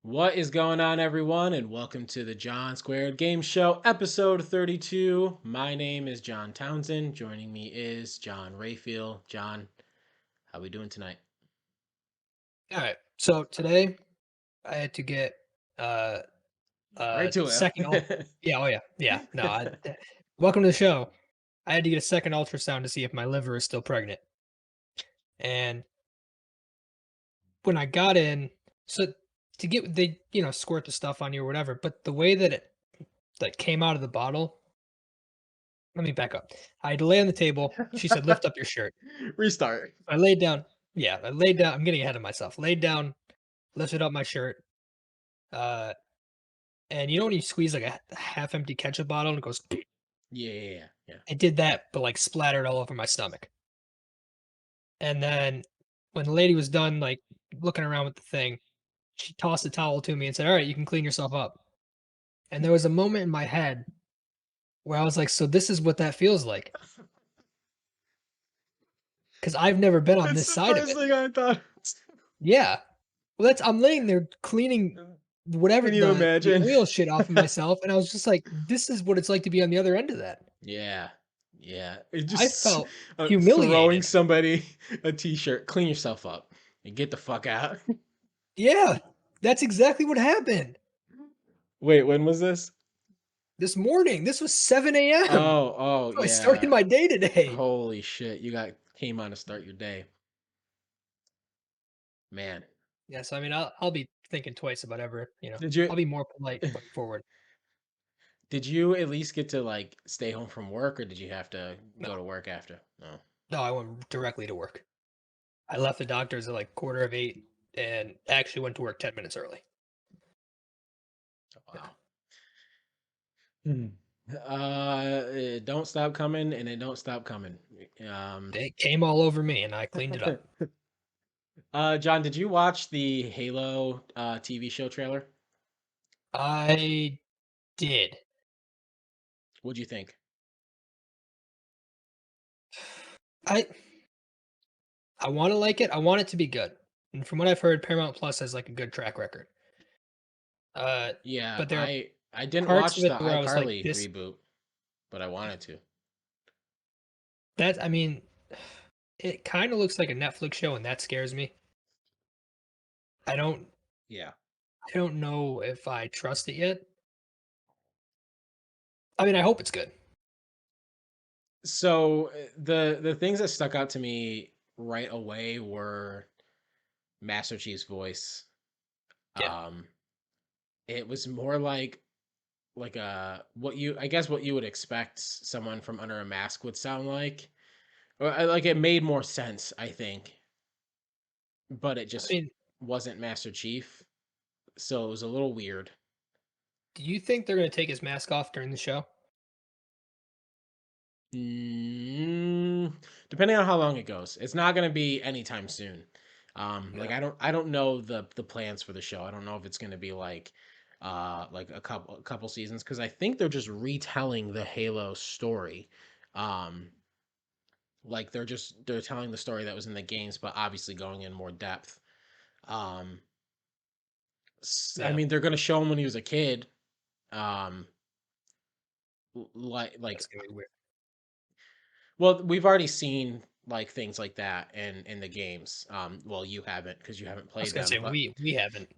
What is going on, everyone, and welcome to the John Squared Game Show, episode 32. My name is John Townsend. Joining me is John Rayfield. John, how we doing tonight? All right. So today I had to get uh Right to second it. yeah, oh yeah. Yeah. No, welcome to the show. I had to get a second ultrasound to see if my liver is still pregnant. And when I got in, so to get they, squirt the stuff on you or whatever, but the way that it came out of the bottle, let me back up. I had to lay on the table. She said, "Lift up your shirt." Restart. I laid down. Yeah, I laid down. I'm getting ahead of myself. Laid down, lifted up my shirt. Uh and you know when you squeeze like a half empty ketchup bottle and it goes Yeah. I did that, but, like, splattered all over my stomach. And then when the lady was done, like, looking around with the thing, she tossed a towel to me and said, "Alright, you can clean yourself up." And there was a moment in my head where I was like, "So this is what that feels like, because 'Cause I've never been on That's this the side of first it." thing I thought. Yeah. Well, that's I'm laying there cleaning whatever Can you the imagine? oil shit off of myself, and I was just like, "This is what it's like to be on the other end of that." Yeah, yeah. It I just felt throwing humiliated. somebody a t-shirt. Clean yourself up and get the fuck out. Yeah. That's exactly what happened. Wait, when was this? This morning, this was 7 AM. Oh, I started yeah. my day today. Holy shit, you got came on to start your day. Man. Yeah, so I mean, I'll be thinking twice about Did you I'll be more polite going forward. did you at least get to like stay home from work or did you have to No, go to work after? No. no, I went directly to work. I left the doctor's at like quarter of 8 and actually went to work 10 minutes early. Yeah. Wow. Hmm. It don't stop coming and it don't stop coming. Um They came all over me and I cleaned it up. John, did you watch the Halo TV show trailer? I did. What'd you think? I I wanna like it, I want it to be good. And from what I've heard, Paramount Plus has like a good track record. Uh, Yeah, but there are I didn't parts of watch it the where I was like, iCarly this reboot, but I wanted to. I mean, it kinda looks like a Netflix show and that scares me. I don't Yeah. I don't know if I trust it yet. I mean, I hope it's good. So the things that stuck out to me right away were Master Chief's voice. Yeah. Um, it was more like a what you I guess what you would expect someone from under a mask would sound like. Or like it made more sense, I think, but it I just mean, wasn't Master Chief, so it was a little weird. do you think they're gonna take his mask off during the show? Mm, depending on how long it goes, it's not going to be anytime soon. Like Yeah. I don't know the plans for the show. I don't know if it's going to be like a couple seasons because I think they're just retelling the Halo story. Um, like they're telling the story that was in the games, but obviously going in more depth. Um, I Yeah. mean, they're going to show him when he was a kid. Um, like That's gonna be weird. well, we've already seen like things like that in the games. Well, you haven't because you haven't I was played gonna them, say but we haven't.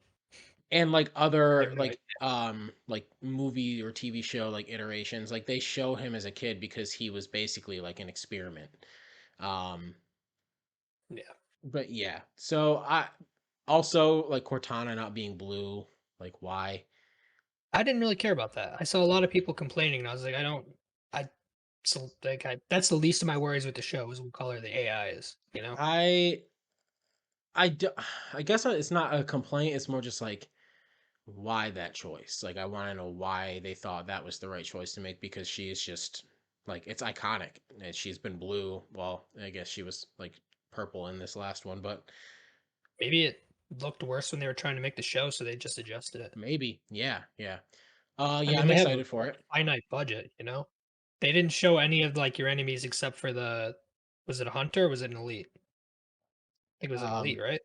and like I other have no idea. like movie or TV show like iterations, like they show him as a kid because he was basically like an experiment. Um, Yeah. but yeah, so I also like Cortana not being blue, like why? I didn't really care about that. I saw a lot of people complaining, and I was like, I so like that's the least of my worries with the show is what color the AI is. You know? I I do, I guess it's not a complaint. It's more just like why that choice. Like I want to know why they thought that was the right choice to make because she is just like it's iconic. And she's been blue. Well, I guess she was like purple in this last one, but Maybe it looked worse when they were trying to make the show, so they just adjusted it. maybe. Yeah. I Yeah, mean, I'm they have excited for a it. finite budget, you know? They didn't show any of like your enemies except for the was it a hunter or was it an elite? I think it was an elite, Um right?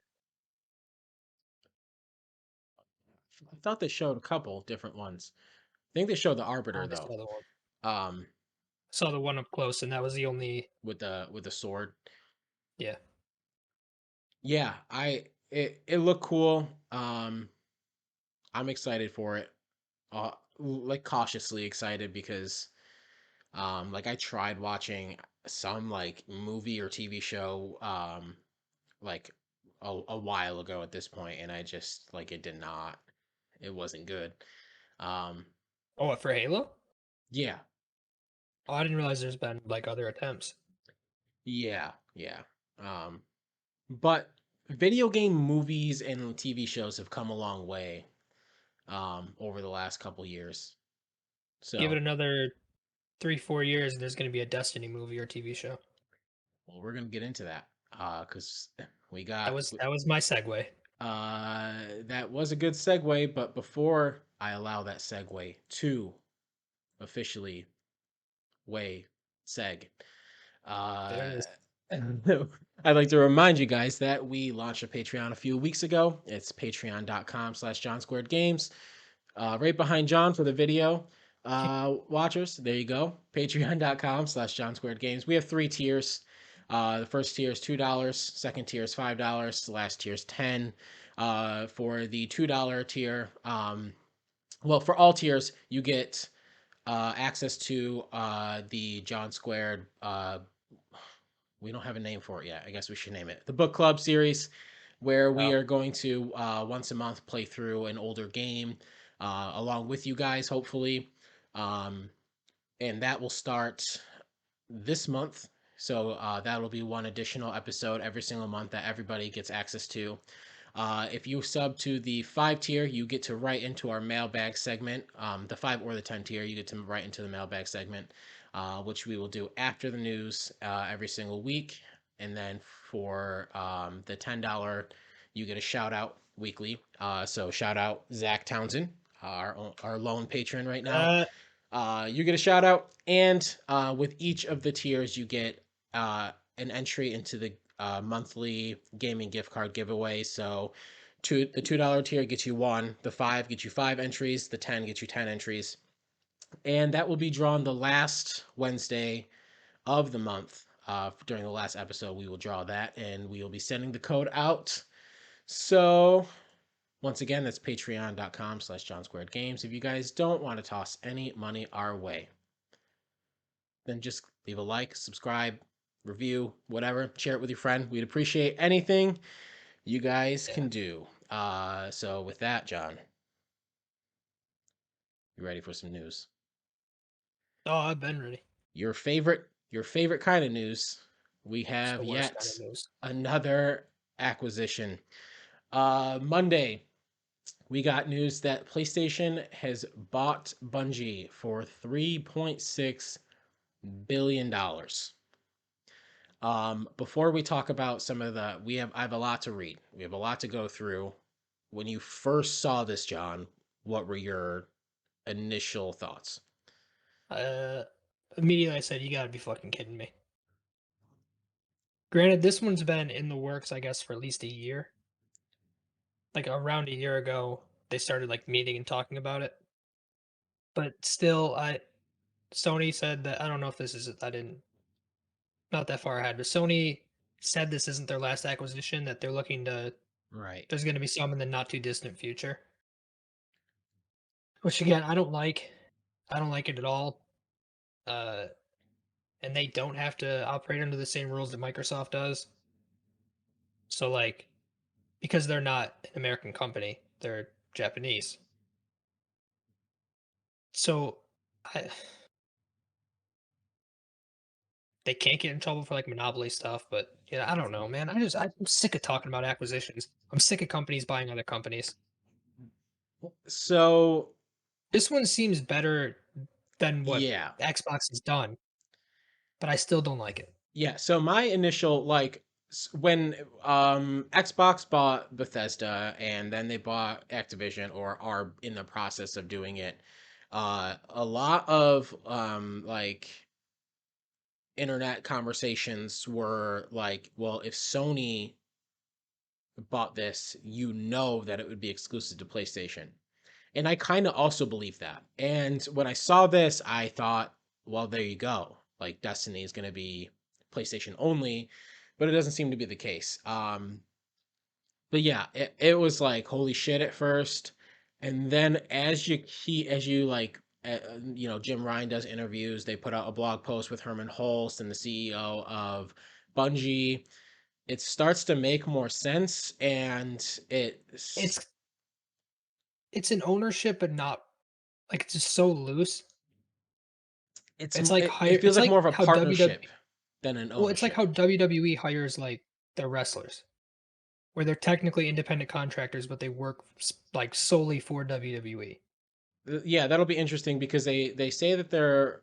I thought they showed a couple different ones. I think they showed the Arbiter I though. saw the one. Um, Saw the one up close, and that was the only. with the sword. Yeah, Yeah, it looked cool. I'm excited for it. Like cautiously excited because like I tried watching some like movie or TV show like a while ago at this point, and I just like it did not. It wasn't good. Um, oh, what, for Halo? yeah, Oh, I didn't realize there's been like other attempts. yeah. Um, but video game movies and TV shows have come a long way over the last couple years. Give it So, another 3 4 years, and there's going to be a Destiny movie or TV show. well, we're gonna get into that because we That got was that was my segue. that was a good segue. But before I allow that segue to officially way seg, There it uh, is. I'd like to remind you guys that we launched a Patreon a few weeks ago. It's patreon.com/John Squared Games. Right behind John for the video watchers. There you go. Patreon.com/John Squared Games. We have three tiers. The first tier is $2. Second tier is $5. The last tier is 10. For the $2 tier, well, for all tiers, you get access to the John Squared. We don't have a name for it yet. I guess we should name it the Book Club series, where we Oh, are going to once a month play through an older game along with you guys, hopefully. Um, and that will start this month. So that'll be one additional episode every single month that everybody gets access to. If you sub to the 5 tier, you get to write into our mailbag segment. The 5 or the 10 tier, you get to write into the mailbag segment, which we will do after the news every single week. And then for the $10, you get a shout out weekly. So shout out Zach Townsend, our lone patron right now. uh, You get a shout out, and with each of the tiers, you get an entry into the monthly gaming gift card giveaway. So, the $2 tier gets you one, the five gets you 5 entries, the 10 gets you 10 entries, and that will be drawn the last Wednesday of the month. During the last episode, we will draw that, and we will be sending the code out. So, once again, that's patreon.com/John Squared Games. If you guys don't want to toss any money our way, then just leave a like, subscribe, review, whatever. Share it with your friend. We'd appreciate anything you guys yeah. can do. So with that, John, you ready for some news? Oh, I've been ready. Your favorite kind of news. We It's have the worst kind of yet news. another acquisition. Monday, we got news that PlayStation has bought Bungie for $3.6 billion. Before we talk about some of the, I have a lot to read. We have a lot to go through. When you first saw this, John, what were your initial thoughts? Uh, Immediately I said, "You got to be fucking kidding me." Granted, this one's been in the works, I guess, for at least a year. Like around a year ago, they started like meeting and talking about it. But still, I Sony said that I don't know if this is I didn't not that far ahead, but Sony said this isn't their last acquisition. That they're looking to. Right. There's going to be some in the not too distant future. Which again, I don't like. I don't like it at all. Uh, and they don't have to operate under the same rules that Microsoft does. So like because they're not an American company, they're Japanese. So I, they can't get in trouble for like monopoly stuff, but yeah, I don't know, man. I'm sick of talking about acquisitions. I'm sick of companies buying other companies. So, This one seems better than what yeah. Xbox has done, but I still don't like it. Yeah, so my initial like when Xbox bought Bethesda and then they bought Activision or are in the process of doing it, a lot of like internet conversations were like, well, if Sony bought this, you know that it would be exclusive to PlayStation. And I kind of also believe that. And when I saw this, I thought, well, there you go. Like Destiny is going to be PlayStation only, but it doesn't seem to be the case. But yeah, it was like holy shit at first, and then as you like Jim Ryan does interviews. They put out a blog post with Herman Holst and the CEO of Bungie. It starts to make more sense, and It's it's an ownership, but not like it's just so loose. It's like it hire. feels It's like more like of a how WWE. partnership than an Well, it's like ownership. how WWE hires like their wrestlers, where they're technically independent contractors, but they work like solely for WWE. Yeah, that'll be interesting because they say that they're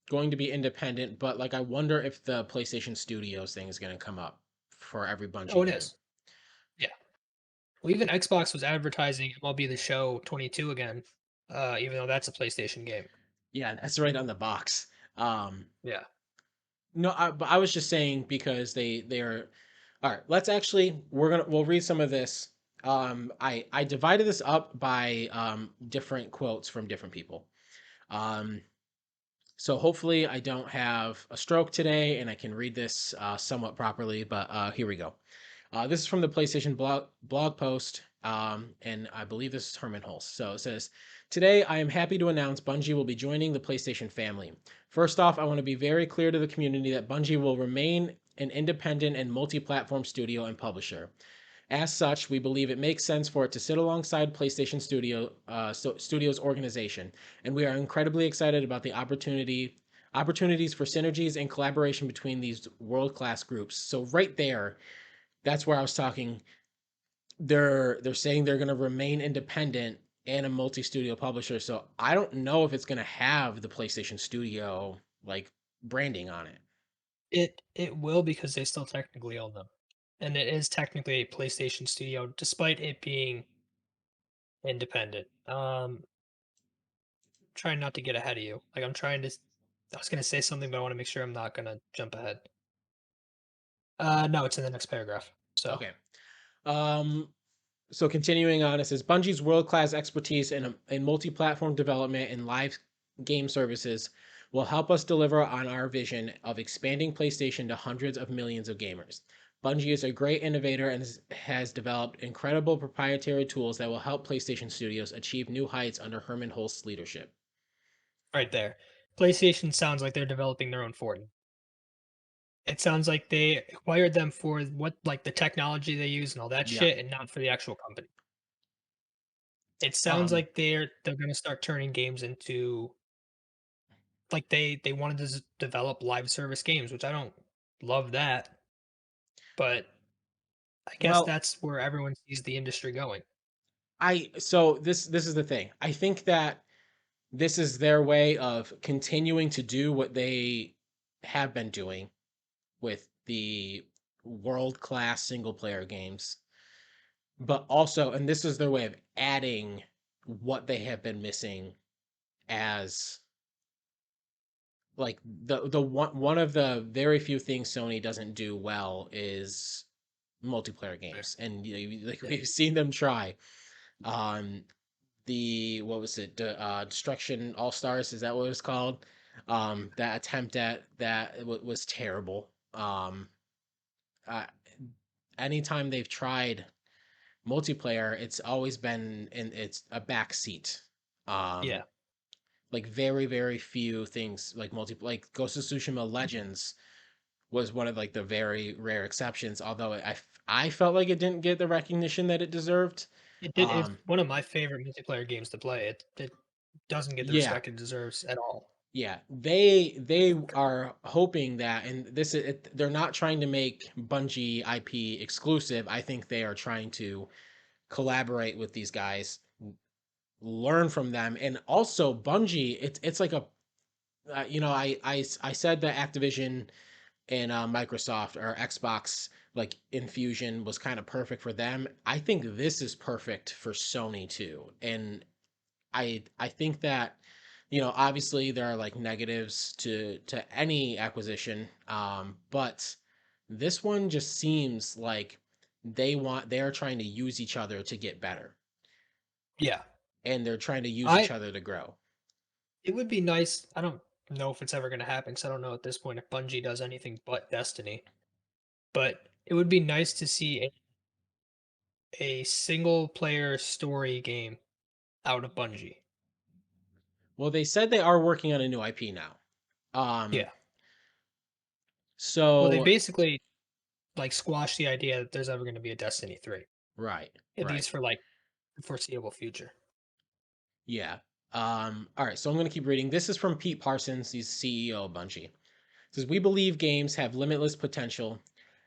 going to be independent, but like I wonder if the PlayStation Studios thing is going to come up for every Oh, Bungie it game. is. Yeah. Well, even Xbox was advertising MLB The Show 22 again, even though that's a PlayStation game. Yeah, that's right on the box. Um, Yeah. no, but I was just saying because they're all right. Let's actually we'll read some of this. I divided this up by different quotes from different people. Um, so hopefully I don't have a stroke today and I can read this somewhat properly. But here we go. This is from the PlayStation blog post, and I believe this is Herman Hulse. So it says, "Today I am happy to announce Bungie will be joining the PlayStation family. First off, I want to be very clear to the community that Bungie will remain an independent and multi-platform studio and publisher. As such, we believe it makes sense for it to sit alongside PlayStation Studios organization, and we are incredibly excited about the opportunities for synergies and collaboration between these world-class groups." So right there, that's where I was talking. They're saying they're going to remain independent and a multi-studio publisher. So I don't know if it's going to have the PlayStation Studio like branding on it. It will because they still technically own them. And it is technically a PlayStation Studio, despite it being independent. Trying not to get ahead of you. Like I'm trying to. I was gonna say something, but I want to make sure I'm not gonna jump ahead. No, it's in the next paragraph. So Okay. Um, so continuing on, it says Bungie's world-class expertise in multi-platform development and live game services will help us deliver on our vision of expanding PlayStation to hundreds of millions of gamers. Bungie is a great innovator and has developed incredible proprietary tools that will help PlayStation Studios achieve new heights under Herman Holst's leadership. right there, PlayStation sounds like they're developing their own Fortnite. It sounds like they acquired them for what like the technology they use and all that Yeah. shit, and not for the actual company. It sounds Um, like they're gonna start turning games into like they wanted to develop live service games, which I don't love that, but I guess well, that's where everyone sees the industry going. I so this is the thing. I think that this is their way of continuing to do what they have been doing with the world class single player games, but also, and this is their way of adding what they have been missing as like the one of the very few things Sony doesn't do well is multiplayer Fair. games, and like Yeah. we've seen them try. Um, the what was it? Destruction All Stars, is that what it was called? That attempt at that was terrible. Uh, Anytime they've tried multiplayer, it's always been in it's a back seat. Um, Yeah. like very few things like like Ghost of Tsushima Legends was one of like the very rare exceptions. Although I felt like it didn't get the recognition that it deserved. It did it's Um, one of my favorite multiplayer games to play. It doesn't get the yeah, respect it deserves at all. yeah, they are hoping that, and they're not trying to make Bungie IP exclusive. I think they are trying to collaborate with these guys, learn from them, and also Bungie. It's like a I said that Activision and Microsoft or Xbox like infusion was kind of perfect for them. I think this is perfect for Sony too, and I think that obviously there are like negatives to any acquisition, but this one just seems like they are trying to use each other to get better. Yeah. and they're trying to use each I other to grow. It would be nice. I don't know if it's ever going to happen because I don't know at this point if Bungie does anything but Destiny. But it would be nice to see a single player story game out of Bungie. Well, they said they are working on a new IP now. Um, Yeah. Well, they so basically like squashed the idea that there's ever going to be a Destiny 3, right, at right. least for like the foreseeable future. Yeah. All right, so I'm going to keep reading. This is from Pete Parsons, he's CEO of Bungie. It says, "We believe games have limitless potential,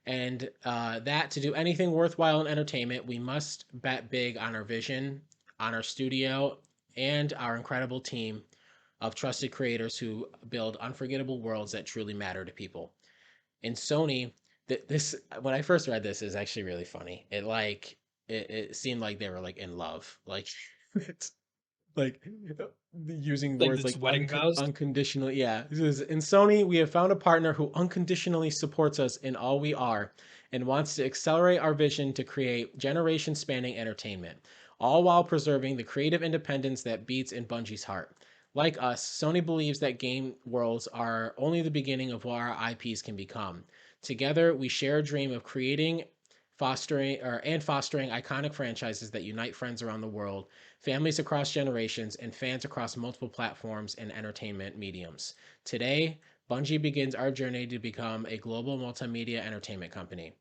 and that to do anything worthwhile in entertainment, we must bet big on our vision, on our studio, and our incredible team of trusted creators who build unforgettable worlds that truly matter to people." And Sony, this when I first read this is actually really funny. It seemed like they were like in love, like it's like using Like words this like wedding vows. unconditionally. Yeah, this is in Sony. We have found a partner who unconditionally supports us in all we are and wants to accelerate our vision to create generation-spanning entertainment, all while preserving the creative independence that beats in Bungie's heart. Like us, Sony believes that game worlds are only the beginning of what our IPs can become. Together, we share a dream of creating, fostering iconic franchises that unite friends around the world, families across generations, and fans across multiple platforms and entertainment mediums. Today, Bungie begins our journey to become a global multimedia entertainment company.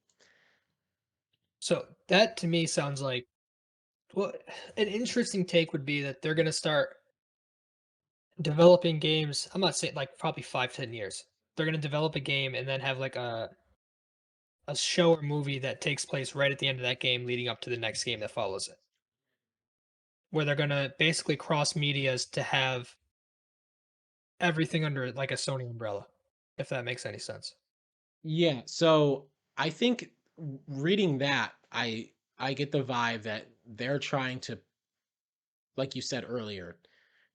So that to me sounds like, well, an interesting take would be that they're going to start developing games. I'm not saying like probably 5, 10 years. They're going to develop a game and then have like a show or movie that takes place right at the end of that game leading up to the next game that follows it, where they're going to basically cross medias to have everything under like a Sony umbrella, if that makes any sense. Yeah, so I think reading that, I get the vibe that they're trying to, like you said earlier,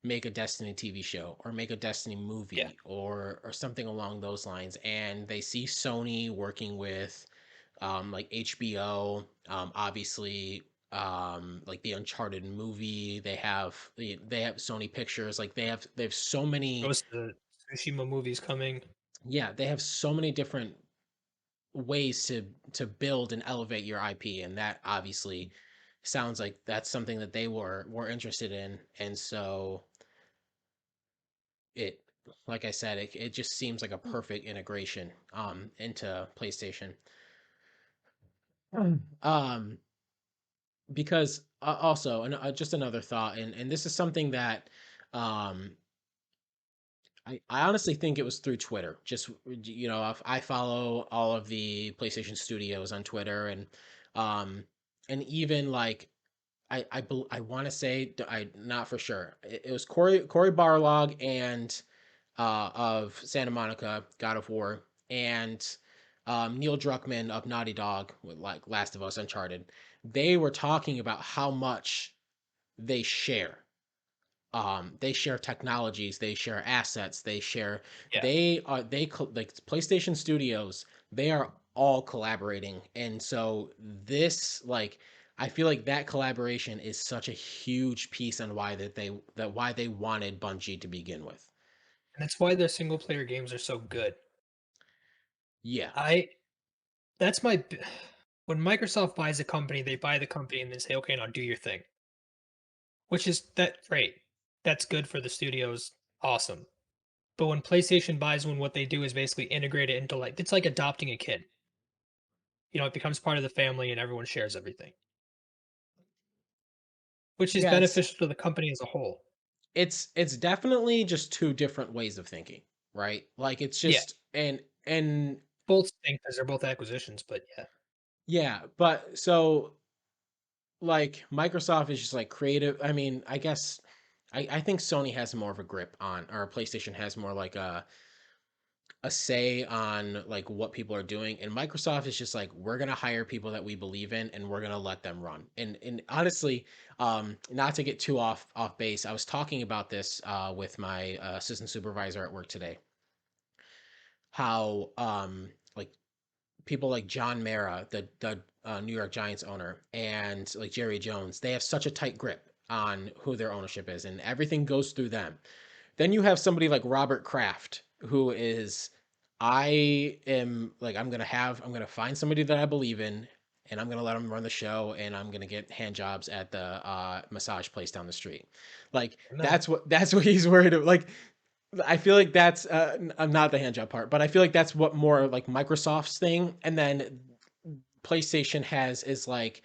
make a Destiny TV show or make a Destiny Yeah. movie or something along those lines. And they see Sony working with like HBO, obviously, like the Uncharted movie. They have Sony Pictures. Like they have so many. Ghost of Tsushima movies coming. Yeah, they have so many different ways to build and elevate your IP, and that obviously sounds like that's something that they were interested in. And so it, like I said, it just seems like a perfect integration into PlayStation. Um, because also, and just another thought, and this is something that um I honestly think it was through Twitter. Just if I follow all of the PlayStation Studios on Twitter, and even like I want to say I not for sure. It was Corey Barlog and of Santa Monica God of War, and Neil Druckmann of Naughty Dog with like Last of Us, Uncharted. They were talking about how much they share. They share technologies, they share assets, Yeah. like PlayStation Studios, they are all collaborating. And so this like I feel like that collaboration is such a huge piece on why they wanted Bungie to begin with. And that's why their single player games are so good. Yeah. I that's my b- when Microsoft buys a company, they buy the company and then say, "Okay, now do your thing." Which is that great. That's good for the studios. Awesome. But when PlayStation buys one, what they do is basically integrate it into like it's like adopting a kid. It becomes part of the family and everyone shares everything, which is Yeah, beneficial to the company as a whole. it's definitely just two different ways of thinking, right? Like it's Yeah, just and both think because they're both acquisitions, but yeah, yeah, but so like Microsoft is just like creative. I mean, I guess I think Sony has more of a grip on, or PlayStation has more like a say on like what people are doing, and Microsoft is just like we're gonna hire people that we believe in and we're gonna let them run. And honestly, not to get too off base, I was talking about this with my assistant supervisor at work today. How like people like John Mara, the New York Giants owner, and like Jerry Jones, they have such a tight grip. on who their ownership is, and everything goes through them. Then you have somebody like Robert Kraft, who is, I am like, I'm gonna find somebody that I believe in, and I'm gonna let them run the show, and I'm gonna get hand jobs at the massage place down the street. Like No. that's what he's worried about. Like I feel like that's not the hand job part, but I feel like that's what more like Microsoft's thing, and then PlayStation has is like,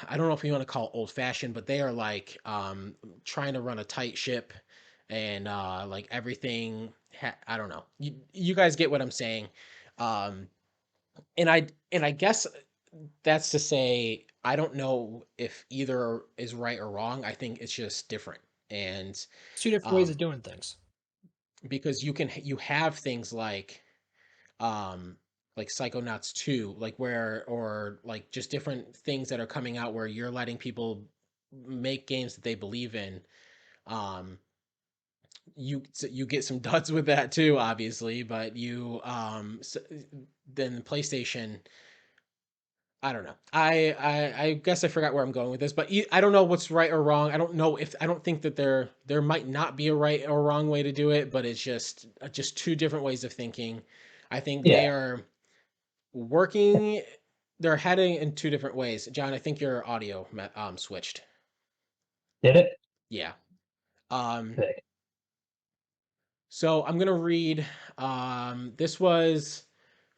I don't know if you want to call it old fashioned, but they are like trying to run a tight ship, and like everything. I don't know. You guys get what I'm saying, um, and I guess that's to say I don't know if either is right or wrong. I think it's just different, and It's two different ways um, of doing things. because you have things um like Psychonauts 2, like where, or like just different things that are coming out where you're letting people make games that they believe in. um you get some duds with that too, obviously, but then PlayStation, I don't know. I guess I forgot where I'm going with this, but I don't know what's right or wrong. I don't know if I don't think that there might not be a right or wrong way to do it, but it's just two different ways of thinking. I think they Yeah. are working, they're heading in two different ways. John, I think your audio switched. Did it? Yeah. Um Hey. so I'm gonna read, this was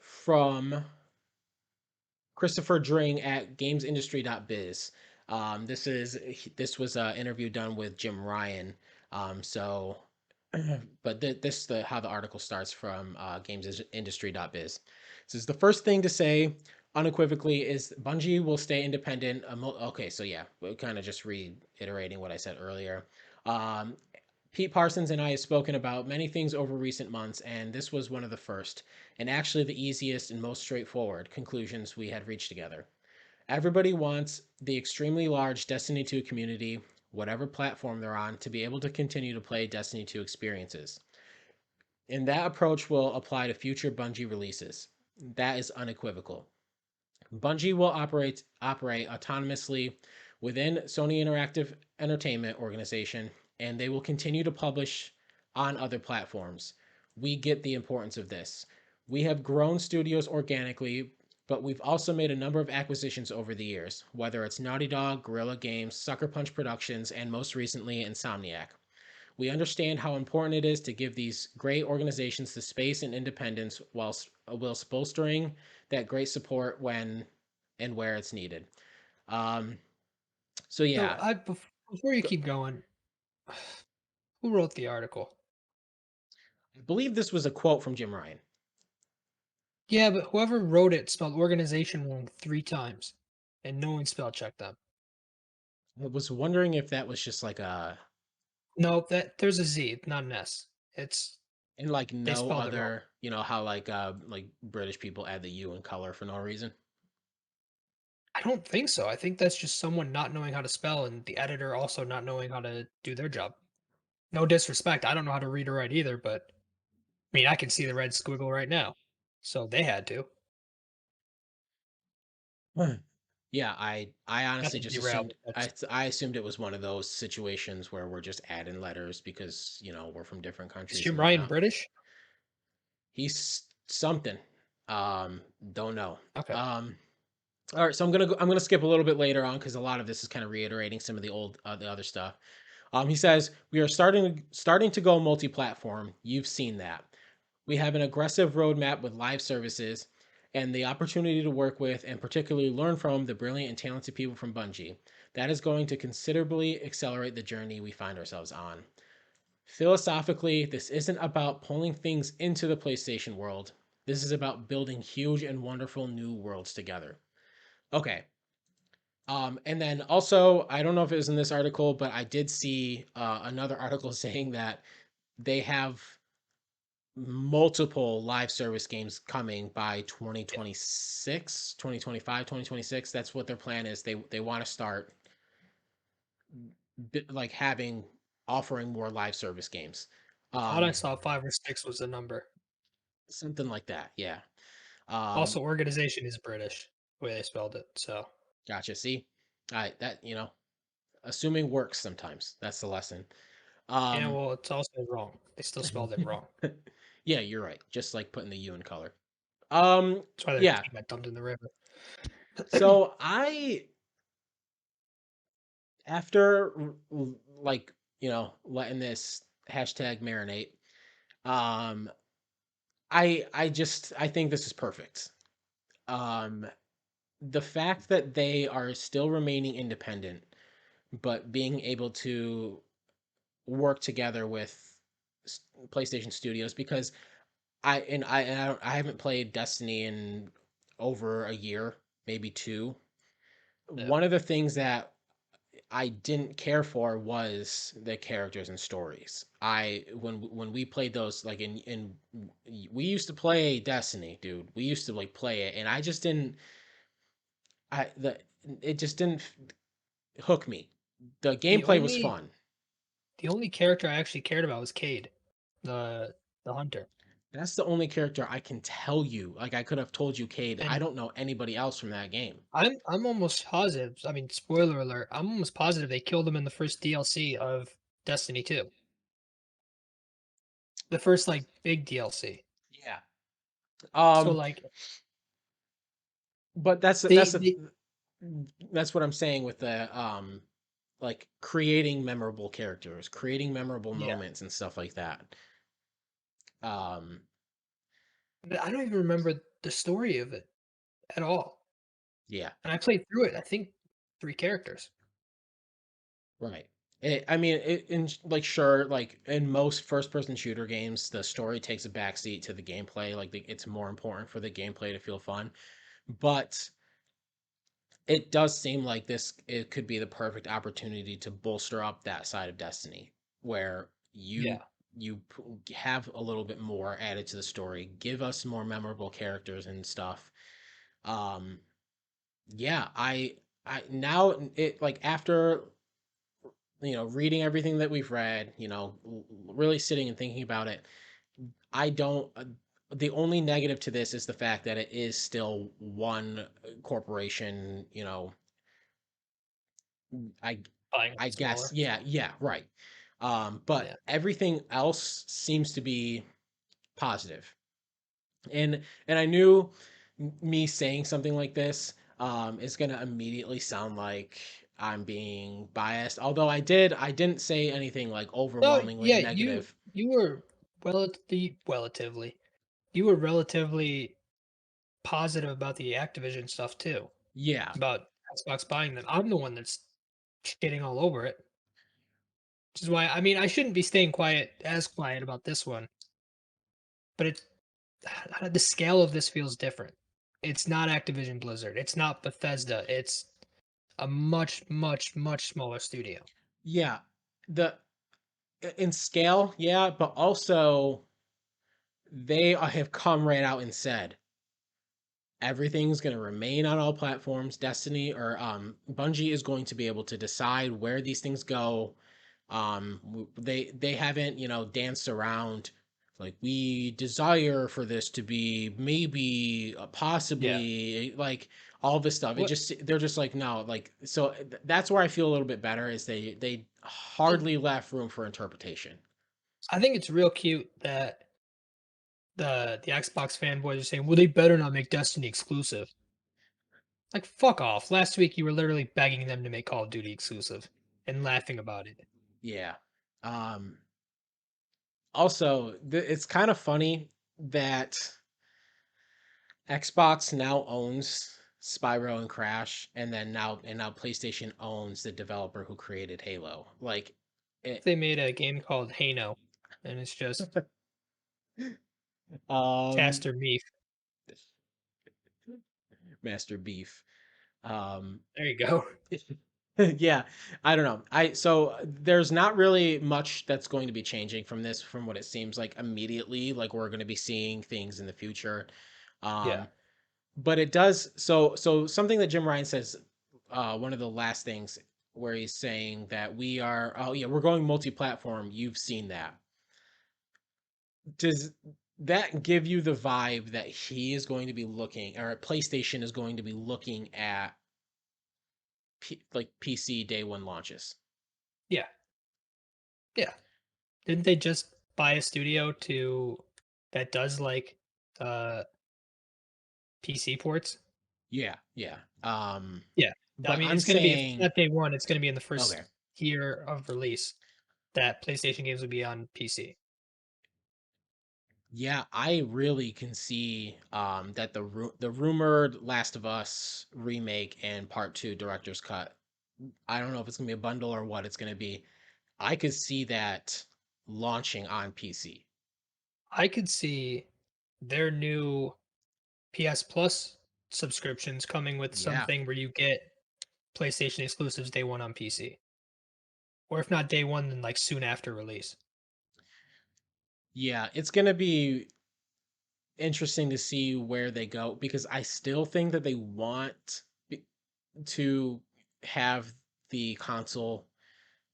from Christopher Dring at gamesindustry.biz. This was an interview done with Jim Ryan. So, but this is how the article starts from gamesindustry.biz. It says the first thing to say unequivocally is Bungie will stay independent. Okay, so yeah, we're kind of just reiterating what I said earlier. Um, Pete Parsons and I have spoken about many things over recent months, and this was one of the first, and actually the easiest and most straightforward conclusions we had reached together. Everybody wants the extremely large Destiny 2 community, whatever platform they're on, to be able to continue to play Destiny 2 experiences. And that approach will apply to future Bungie releases. That is unequivocal. Bungie will operate autonomously within Sony Interactive Entertainment Organization, and they will continue to publish on other platforms. We get the importance of this. We have grown studios organically, but we've also made a number of acquisitions over the years, whether it's Naughty Dog, Guerrilla Games, Sucker Punch Productions, and most recently Insomniac. We understand how important it is to give these great organizations the space and independence whilst bolstering that great support when and where it's needed. Um, so So yeah, before you keep going, who wrote the article? I believe this was a quote from Jim Ryan. Yeah, but whoever wrote it spelled organization wrong 3 times, and no one spell checked them. I was wondering if that was just like a, No, that there's a Z, not an S. It's and like they no spelled it wrong. other, how like British people add the U in color for no reason. I don't think so. I think that's just someone not knowing how to spell and the editor also not knowing how to do their job. No disrespect. I don't know how to read or write either, but I mean, I can see the red squiggle right now. So they had to. Yeah, I Not honestly to just derail, assumed, but that's I assumed it was one of those situations where we're just adding letters because we're from different is countries Jim and Ryan whatnot. British? He's something. Don't know. Okay. Um, all right, so I'm gonna skip a little bit later on because a lot of this is kind of reiterating some of the other stuff. He says we are starting to go multi-platform. You've seen that. We have an aggressive roadmap with live services and the opportunity to work with and particularly learn from the brilliant and talented people from Bungie. That is going to considerably accelerate the journey we find ourselves on. Philosophically, this isn't about pulling things into the PlayStation world. This is about building huge and wonderful new worlds together. Okay. And then also, I don't know if it was in this article, but I did see another article saying that they have multiple live service games coming by Yeah. 2026, 2025, 2026. That's what their plan is. They want to start like having offering more live service games. I thought I Um, saw 5 or 6 was the number. Something like that. Yeah. Um, Also, organization is British, the way they spelled it. So Gotcha. See, I that assuming works sometimes. That's the lesson. Yeah, Um, well, it's also wrong. They still spelled it wrong. yeah, you're right. Just like putting the U in color. That's why their Yeah. team got dumped in the river. So after like letting this hashtag marinate, um, I think this is perfect. Um, the fact that they are still remaining independent, but being able to work together with PlayStation Studios because I haven't played Destiny in over a year, maybe two. Yeah. One of the things that I didn't care for was the characters and stories. When we played those like in we used to play Destiny, dude. We used to like play it, and I just didn't. I the it just didn't hook me. The The gameplay was only fun. the only character I actually cared about was Cade, the the hunter. That's the only character I can tell you. Like I could have told you, Cade. I And don't know anybody else from that game. I'm almost positive. I mean, spoiler alert. I'm almost positive they killed him in the first DLC of Destiny 2. The first like big DLC. Yeah. So Um, like but they that's what I'm saying with the like creating memorable characters, creating memorable yeah. moments and stuff like that. Um, I don't even remember the story of it at all. yeah, And I played through it. I think 3 characters. right. I mean, like sure, like in most first-person shooter games, the story takes a backseat to the gameplay. Like it's more important for the gameplay to feel fun. But it does seem like this it could be the perfect opportunity to bolster up that side of Destiny, where Yeah. have a little bit more added to the story, give us more memorable characters and stuff. Um, yeah, I now it like after reading everything that we've read, really sitting and thinking about it, I don't. The only negative to this is the fact that it is still one corporation. I Buying I guess smaller. yeah, yeah, right. But Yeah. everything else seems to be positive. And I knew me saying something like this is going to immediately sound like I'm being biased. Although I didn't say anything like No, overwhelmingly yeah, you negative. you were relatively you were relatively positive about the Activision stuff too, Yeah. about Xbox buying them. I'm the one that's shitting all over it. Which is why I mean I shouldn't be staying quiet about this one, but it the scale of this feels different. It's not Activision Blizzard. It's not Bethesda. It's a much, much, much smaller studio. Yeah. The in scale, yeah, but also they have come right out and said everything's going to remain on all platforms. Destiny or Bungie is going to be able to decide where these things go. They haven't danced around like we desire for this to be maybe Yeah. possibly like all this stuff. What They're just like no like so that's where I feel a little bit better is they and hardly left room for interpretation. I think it's real cute that the Xbox fanboys are saying, "Well, they better not make Destiny exclusive." Like, fuck off. Last week you were literally begging them to make Call of Duty exclusive and laughing about it. Yeah. Um Also, it's kind of funny that Xbox now owns Spyro and Crash, and now PlayStation owns the developer who created Halo. Like it, They made a game called Hano, and it's just um, Caster Beef. Master Beef. Um, There you go. yeah, I don't know. So there's not really much that's going to be changing from this, from what it seems like immediately. Like we're going to be seeing things in the future. Yeah. Um, but it does so something that Jim Ryan says one of the last things where he's saying that we're going multi-platform. You've seen that. Does that give you the vibe that he is going to be looking or PlayStation is going to be looking at like PC day one launches. Yeah, yeah. Didn't they just buy a studio to that does like uh PC ports? Yeah, yeah. Yeah. I But mean, I'm it's gonna be if saying not day one, it's gonna be in the okay. first year of release that PlayStation games will be on PC. Yeah, I really can see that the rumored Last of Us remake and part 2 director's cut. I don't know if it's going to be a bundle or what it's going to be. I could see that launching on PC. I could see their new PS Plus subscriptions coming with Yeah. something where you get PlayStation exclusives day one on PC. Or if not day one, then like soon after release. Yeah, it's going to be interesting to see where they go because I still think that they want to have the console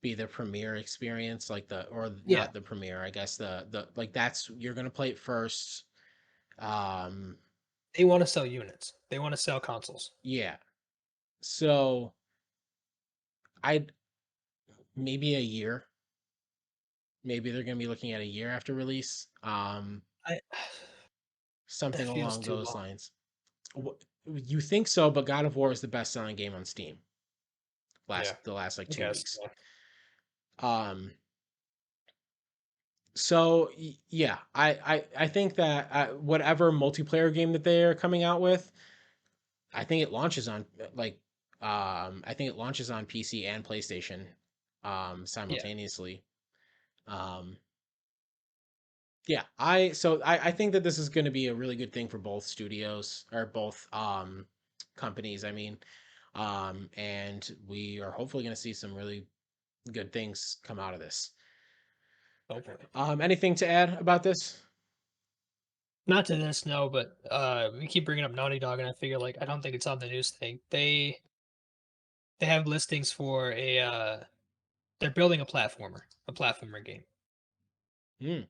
be the premiere experience, like the or Yeah. not the premiere, I guess the like that's you're gonna play it first. Um, They want to sell units. They want to sell consoles. yeah. So I'd maybe a year. Maybe they're gonna be looking at a year after release. I that Something feels along too those long. lines. You think so, but God of War is the best selling game on Steam. Yeah, The last like I two guess. weeks. Yeah. Um, so yeah, I think that whatever multiplayer game that they are coming out with, I think it launches on I think it launches on PC and PlayStation Yeah. simultaneously. Um yeah, I think that this is going to be a really good thing for both studios or both companies, I mean. And we are hopefully going to see some really good things come out of this. Hopefully. Anything to add about this? Not to this, no, but we keep bringing up Naughty Dog, and I figure like I don't think it's on the news thing. They have listings for a they're building a platformer game. Hmm.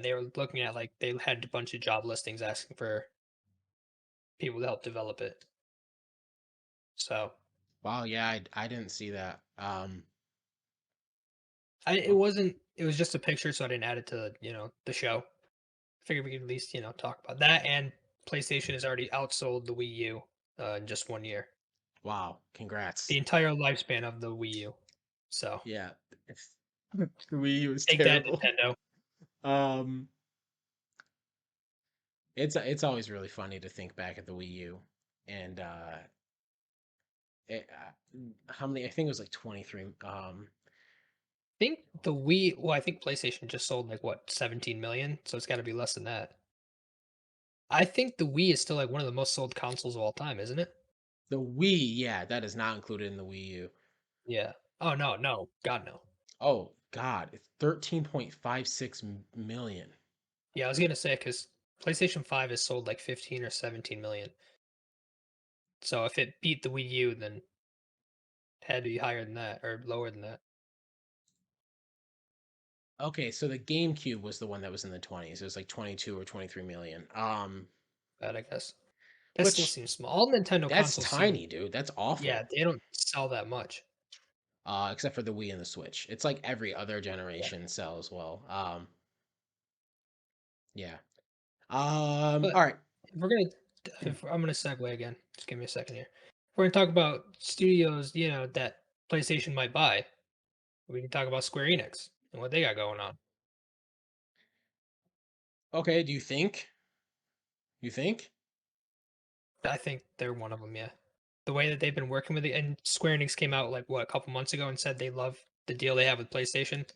They were looking at like they had a bunch of job listings asking for people to help develop it. So Wow, yeah, I didn't see that. it Oh, wasn't it was just a picture, so I didn't add it to the show. Figured we could at least talk about that. And PlayStation has already outsold the Wii U in just 1 year, wow, the congrats. entire lifespan of the Wii U. So Yeah. The Wii U was take that, terrible. Nintendo. Um it's always really funny to think back at the Wii U and how many? I think it was like 23. Think the Wii. Well, I think PlayStation just sold like what 17 million, so it's got to be less than that. I think the Wii is still like one of the most sold consoles of all time, isn't it? The Wii, yeah, that is not included in the Wii U. Yeah. Oh no, no, God no. Oh God, it's 13.56 million. Yeah, I was gonna say because PlayStation 5 has sold like 15 or 17 million. So if it beat the Wii U, then it had to be higher than that or lower than that. Okay, so the GameCube was the one that was in the 20s. It was like 22 or 23 million. But I guess that still Which seems small. All Nintendo that's consoles seem, tiny, dude. That's yeah, awful. they don't sell that much. Except for the Wii and the Switch. It's like every other Yeah. generation sells well. Yeah. But All right. if we're gonna, if I'm gonna segue again. Just give me a second here. We're gonna talk about studios, that PlayStation might buy. We can talk about Square Enix and what they got going on. Okay, do you think? You think? I think they're one of them. Yeah, the way that they've been working with it, and Square Enix came out like what a couple months ago and said they love the deal they have with PlayStation,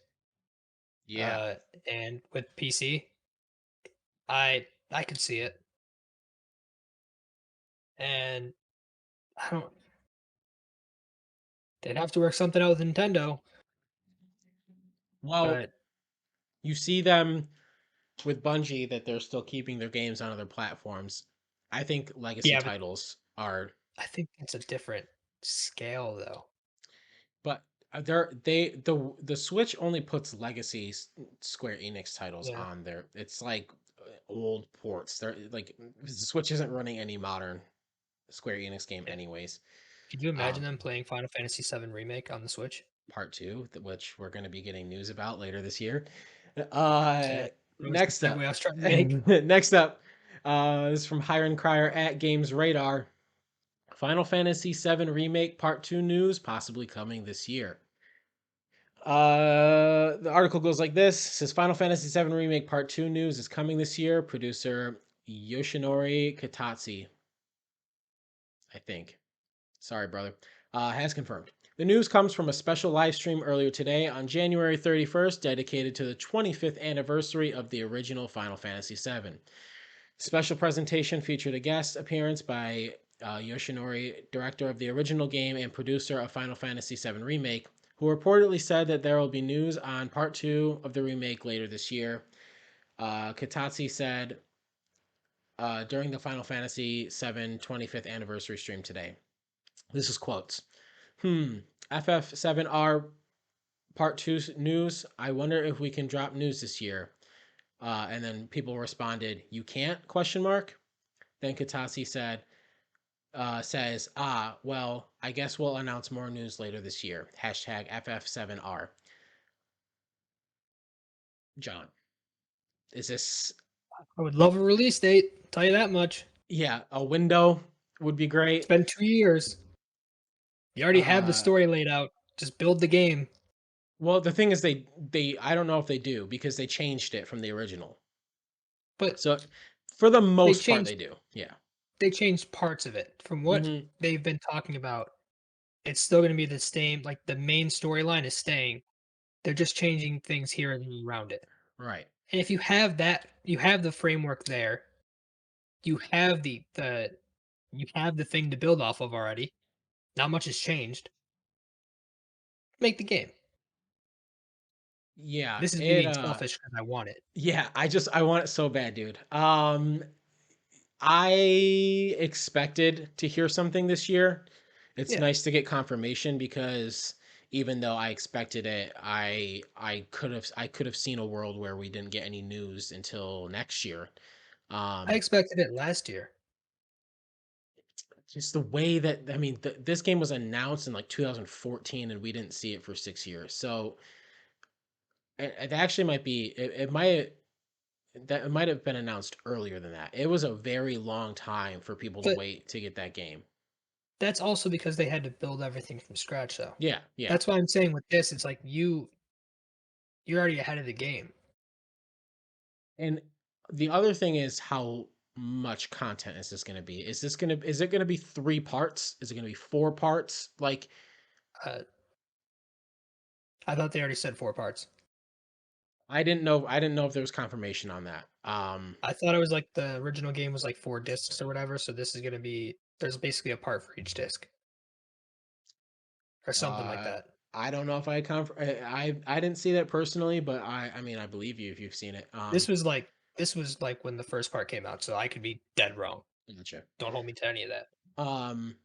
Yeah. uh, and with PC. I could see it, and I don't. They'd have to work something out with Nintendo, Well, but you see them with Bungie that they're still keeping their games on other platforms. I think legacy yeah, but titles are, I think it's a different scale though. but the Switch only puts legacy Square Enix titles Yeah, on there. It's like old ports. They're like the Switch isn't running any modern Square Enix game yeah. anyways. Could you imagine Um, them playing Final Fantasy VII Remake on the Switch? Part two, which we're going to be getting news about later this year. Yeah, that was the Next segue up, I was trying to make. next up, this is from Hiron Cryer at Games Radar. Final Fantasy VII Remake Part 2 news possibly coming this year. The article goes like this: says Final Fantasy VII Remake Part 2 news is coming this year. Producer Yoshinori Kitatsu, I think. Sorry, brother. Has confirmed. The news comes from a special live stream earlier today on January 31st, dedicated to the 25th anniversary of the original Final Fantasy VII. Special presentation featured a guest appearance by Yoshinori, director of the original game and producer of Final Fantasy VII Remake, who reportedly said that there will be news on Part 2 of the remake later this year. Katatsi said during the Final Fantasy VII 25th anniversary stream today. This is quotes. FF7R Part 2 news. I wonder if we can drop news this year. And then people responded, "You can't?" Question mark. Then Katasi says, well, I guess we'll announce more news later this year. Hashtag FF7R. John, is this, I would love a release date. Tell you that much. yeah, a window would be It's great. been 2 years. You already have the Uh, story laid out. Just build the game. well, the thing is, I don't know if they do because they changed it from the original. But So for the they most part, changed they do. Yeah. they changed parts of it. From what Hmm. they've been talking about, it's still going to be the same. Like the main storyline is staying. They're just changing things here and around it. Right. And if you have that, you have the framework there. You have the you have the thing to build off of already. Not much has changed. Make the game. Yeah. This is me being selfish because I want it. Yeah, I want it so bad, dude. I expected to hear something this year. It's Yeah, nice to get confirmation because even though I expected it, I could have seen a world where we didn't get any news until next year. I Um, expected it last year. just the way that I mean, this game was announced in like 2014, and we didn't see it for 6 years. So it actually might be it might that it might have been announced earlier than that. It was a very long time for people to But wait to get that game. that's also because they had to build everything from scratch though. Yeah, yeah. That's why I'm saying with this, it's like you're already ahead of the game. And the other thing is how much content is this going to be? Is it going to be 3 parts? Is it going to be 4 parts? Like Uh, I thought they already said 4 parts. I didn't know if there was confirmation on that. I thought it was like the original game was like 4 discs or whatever. So this is gonna be there's basically a part for each disc or something like uh that. I don't know if I didn't see that personally, but I mean I believe you if you've seen it. This was like when the first part came out, so I could be dead wrong. Gotcha. Don't hold me to any of that. Um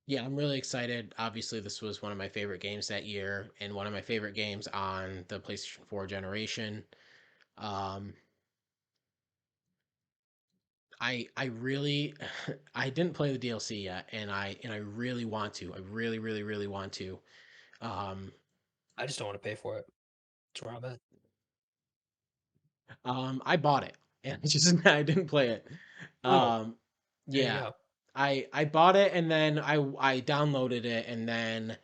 yeah, I'm really excited. Obviously, this was one of my favorite games that year and one of my favorite games on the PlayStation 4 generation. Um, I really I didn't play the DLC yet, and I really want to. I really want to. Um, I just don't want to pay for it. That's where I'm at. I bought it, and it's just I didn't play it. Oh, Um, there you yeah, go. I bought it, and then I downloaded it, and then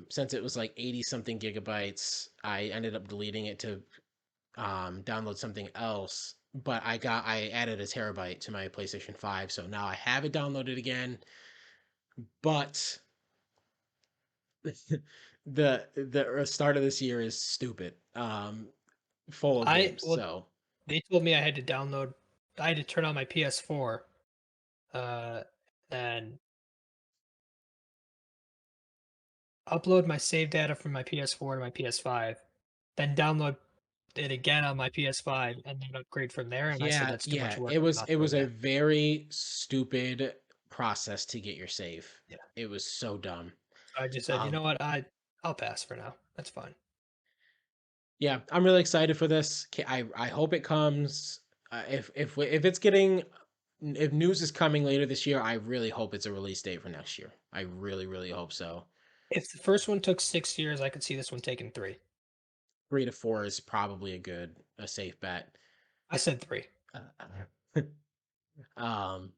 since it was like 80 something gigabytes, I ended up deleting it to download something else. But I added a terabyte to my PlayStation 5, so now I have it downloaded again. But the start of this year is stupid. Full of I games. well, So they told me I had to download. I had to turn on my PS4, uh, and upload my save data from my PS4 to my PS5, then download it again on my PS5, and then upgrade from there. And I said yeah, that's too much yeah. work. I'm not It doing was a that. very stupid process to get your save. Yeah. It was so dumb. So I just said, you Um, know what? I'll pass for now. That's fine. yeah, I'm really excited for this. I hope it comes. If it's getting if news is coming later this year, I really hope it's a release date for next year. I really, really hope so. If the first one took 6 years, I could see this one taking 3. 3 to 4 is probably a safe bet. I said 3. um,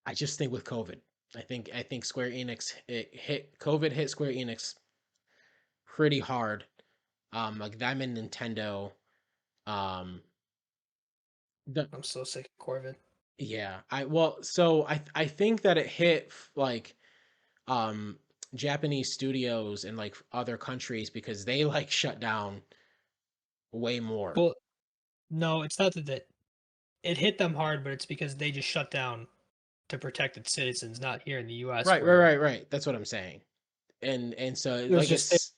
I just think with COVID, I think Square Enix it hit COVID hit Square Enix pretty hard. Like them and Nintendo. Um, the I'm so sick of Corvid. yeah, I think that it hit like um Japanese studios and like other countries because they like shut down way more. Well, no, it's not that it hit them hard, but it's because they just shut down to protect its citizens, not here in the US Right, right, where right, right. That's what I'm saying. And so there's like just it's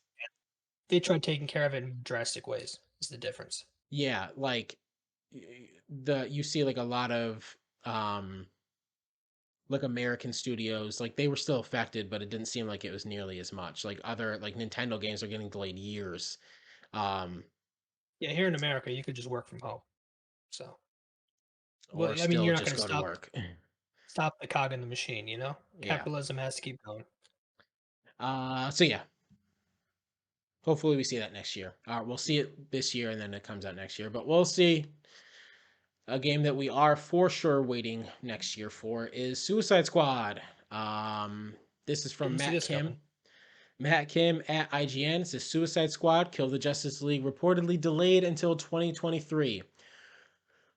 they tried taking care of it in drastic ways. Is the difference. yeah, like the you see like a lot of like American studios, like they were still affected, but it didn't seem like it was nearly as much. Like other like Nintendo games are getting delayed years. Um Yeah, here in America, you could just work from home. So, or well, I mean, still you're not just going to go to work. stop the cog in the machine. Yeah. Capitalism has to keep going. So yeah, hopefully we see that next year. We'll see it this year and then it comes out next year, but we'll see. A game that we are for sure waiting next year for is Suicide Squad. This is from Didn't see Matt this Kim. coming. Matt Kim at IGN says Suicide Squad Kill the Justice League reportedly delayed until 2023.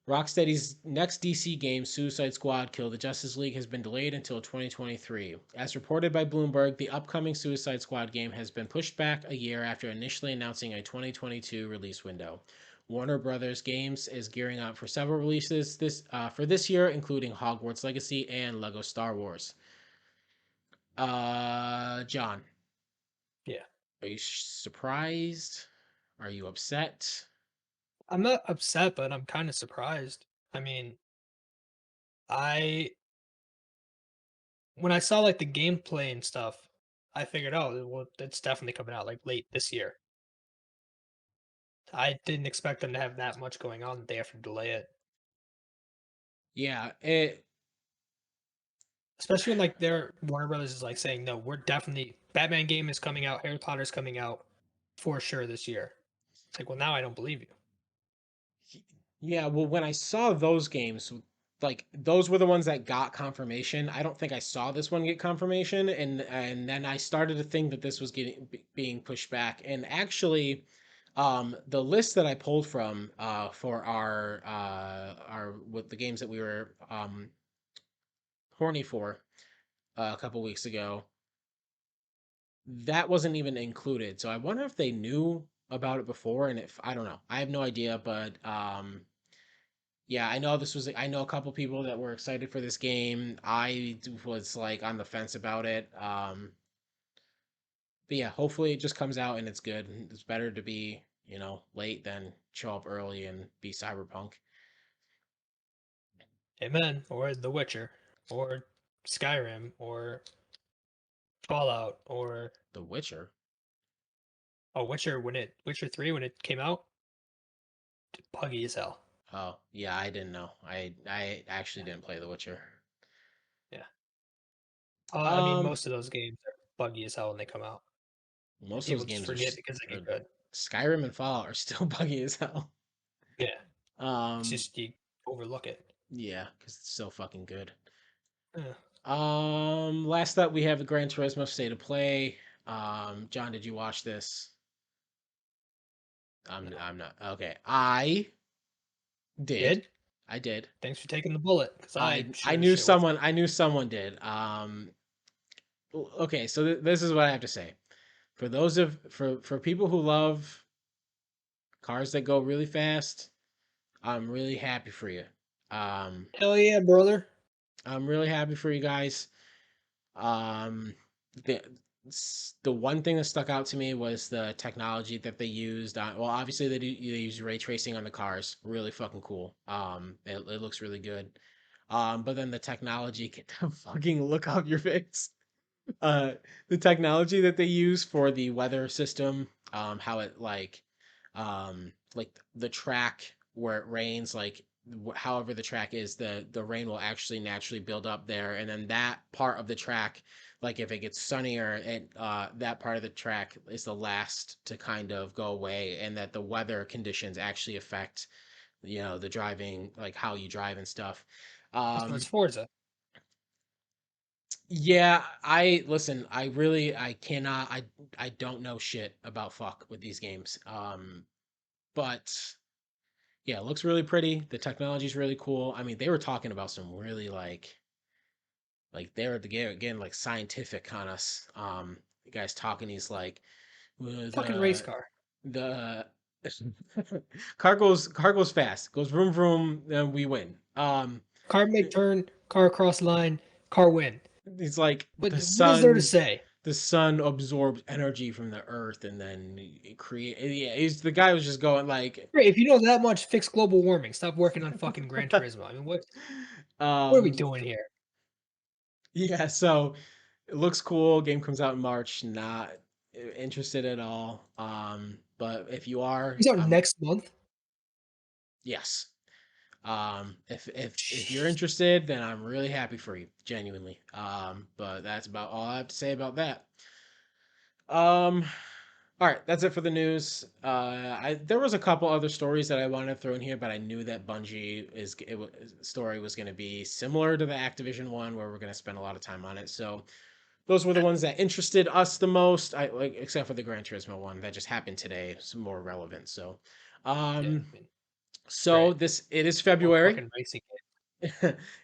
Rocksteady's next DC game, Suicide Squad Kill the Justice League, has been delayed until 2023. As reported by Bloomberg, the upcoming Suicide Squad game has been pushed back a year after initially announcing a 2022 release window. Warner Brothers Games is gearing up for several releases for this year, including Hogwarts Legacy and Lego Star Wars. John, Yeah, are you surprised? Are you upset? I'm not upset, but I'm kind of surprised. I mean, I when I saw like the gameplay and stuff, I figured, oh, well, it's definitely coming out like late this year. I didn't expect them to have that much going on that they have to delay it. Yeah, it. Especially when like their Warner Brothers is like saying, no, we're definitely Batman game is coming out, Harry Potter's coming out for sure this year. It's like, well, now I don't believe you. Yeah, well, when I saw those games, like those were the ones that got confirmation. I don't think I saw this one get confirmation, and then I started to think that this was being pushed back. And actually, the list that I pulled from for our with the games that we were horny for a couple weeks ago, that wasn't even included. So I wonder if they knew about it before, and if I don't know, I have no idea, but yeah, I know this was. I know a couple people that were excited for this game. I was like on the fence about it. But yeah, hopefully it just comes out and it's good. It's better to be, late than show up early and be cyberpunk. Amen. Or The Witcher, or Skyrim, or Fallout, or The Witcher. Witcher 3 when it came out, buggy as hell. Oh yeah, I didn't know. I actually Yeah. didn't play The Witcher. Yeah. I mean, Um, most of those games are buggy as hell when they come out, and most of those people just games forget because they are get good. Skyrim and Fallout are still buggy as hell. Yeah. It's Um, just you overlook it. yeah, because it's so fucking good. Yeah. Last up we have the Gran Turismo State of Play. John, did you watch this? No. I'm not okay. I did. Did? I did. Thanks for taking the bullet, because I I sure as knew shit wasn't. someone did. Okay, so this is what I have to say. For those of for people who love cars that go really fast, I'm really happy for you. Um, Hell yeah, brother. I'm really happy for you guys. The the one thing that stuck out to me was the technology that they used. Well, obviously they use ray tracing on the cars, really fucking cool. It looks really good. But then the technology, get the fucking look off your face. Uh, the technology that they use for the weather system, how it like the track where it rains, like however the track is, the rain will actually naturally build up there, and then that part of the track, like if it gets sunnier, and that part of the track is the last to kind of go away, and that the weather conditions actually affect the driving, like how you drive and stuff. So it's um Forza. yeah, I cannot, I don't know shit about fuck with these games. But yeah, it looks really pretty. The technology's really cool. I mean, they were talking about some really like they were getting like scientific on us. The guy's talking. He's like, "Well, Fucking race car. the car goes fast, goes vroom vroom, and we win." Car make turn, car cross line, car win. He's like, What is there to say? the sun absorbs energy from the earth and then it create. Yeah, the guy was just going like, Great, if you know that much, fix global warming. Stop working on fucking Gran Turismo. I mean, what are we um, doing here? yeah. So it looks cool. Game comes out in March. Not interested at all. But if you are, He's out next month. yes. If you're interested, then I'm really happy for you, genuinely. But that's about all I have to say about that. Um, all right, that's it for the news. There was a couple other stories that I wanted to throw in here, but I knew that story was going to be similar to the Activision one, where we're going to spend a lot of time on it. So those were the ones that interested us the most. I like, except for the Gran Turismo one that just happened today. It's more relevant. So, Yeah, um, I mean, so great. it is More February. fucking racing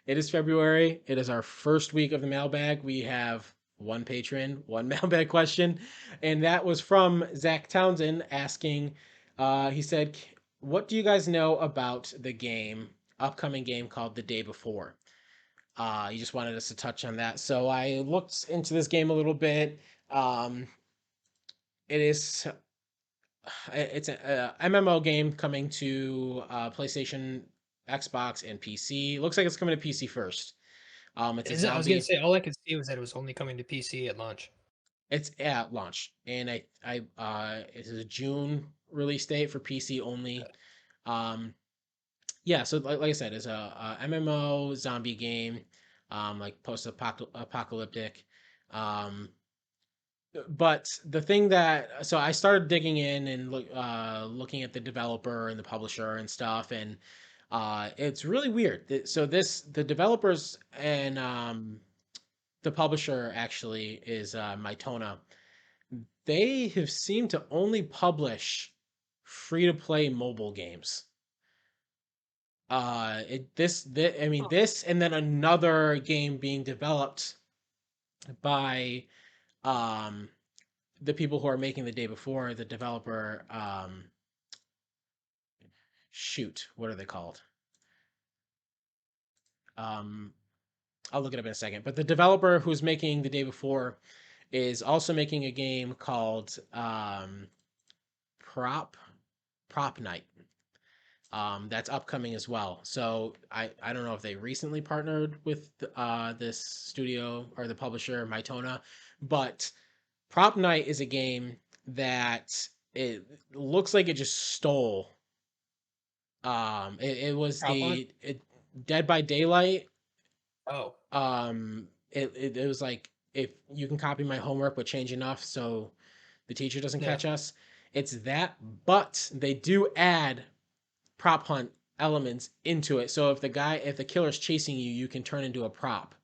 It is February. It is our first week of the mailbag. We have one patron, one mailbag question, and that was from Zach Townsend asking. He said, "What do you guys know about the upcoming game called The Day Before?" He just wanted us to touch on that. So I looked into this game a little bit. Um, it is it's a MMO game coming to PlayStation, Xbox, and PC. Looks like it's coming to PC first. It's a Is it? I was gonna zombie. say all I could see was that it was only coming to PC at launch. It's at launch, and it's a June release date for PC only. Um, yeah, so like I said, it's a MMO zombie game, like post apocalyptic. Um, but the thing that so I started digging in and looking at the developer and the publisher and stuff, and it's really weird. So the developers and the publisher actually is Mytona. They have seemed to only publish free to play mobile games. I mean, Huh. this and then another game being developed by um the people who are making the day before, the developer. Shoot, what are they called? um I'll look it up in a second, but the developer who's making the day before is also making a game called prop prop night. That's upcoming as well. So I don't know if they recently partnered with this studio or the publisher Mytona, but Prop Night is a game that it looks like it just stole. It was Prop hunt? Dead by Daylight. Oh, It was like, if you can copy my homework but change enough so the teacher doesn't yeah. catch us. It's that, but they do add prop hunt elements into it. So if the killer's chasing you, you can turn into a prop.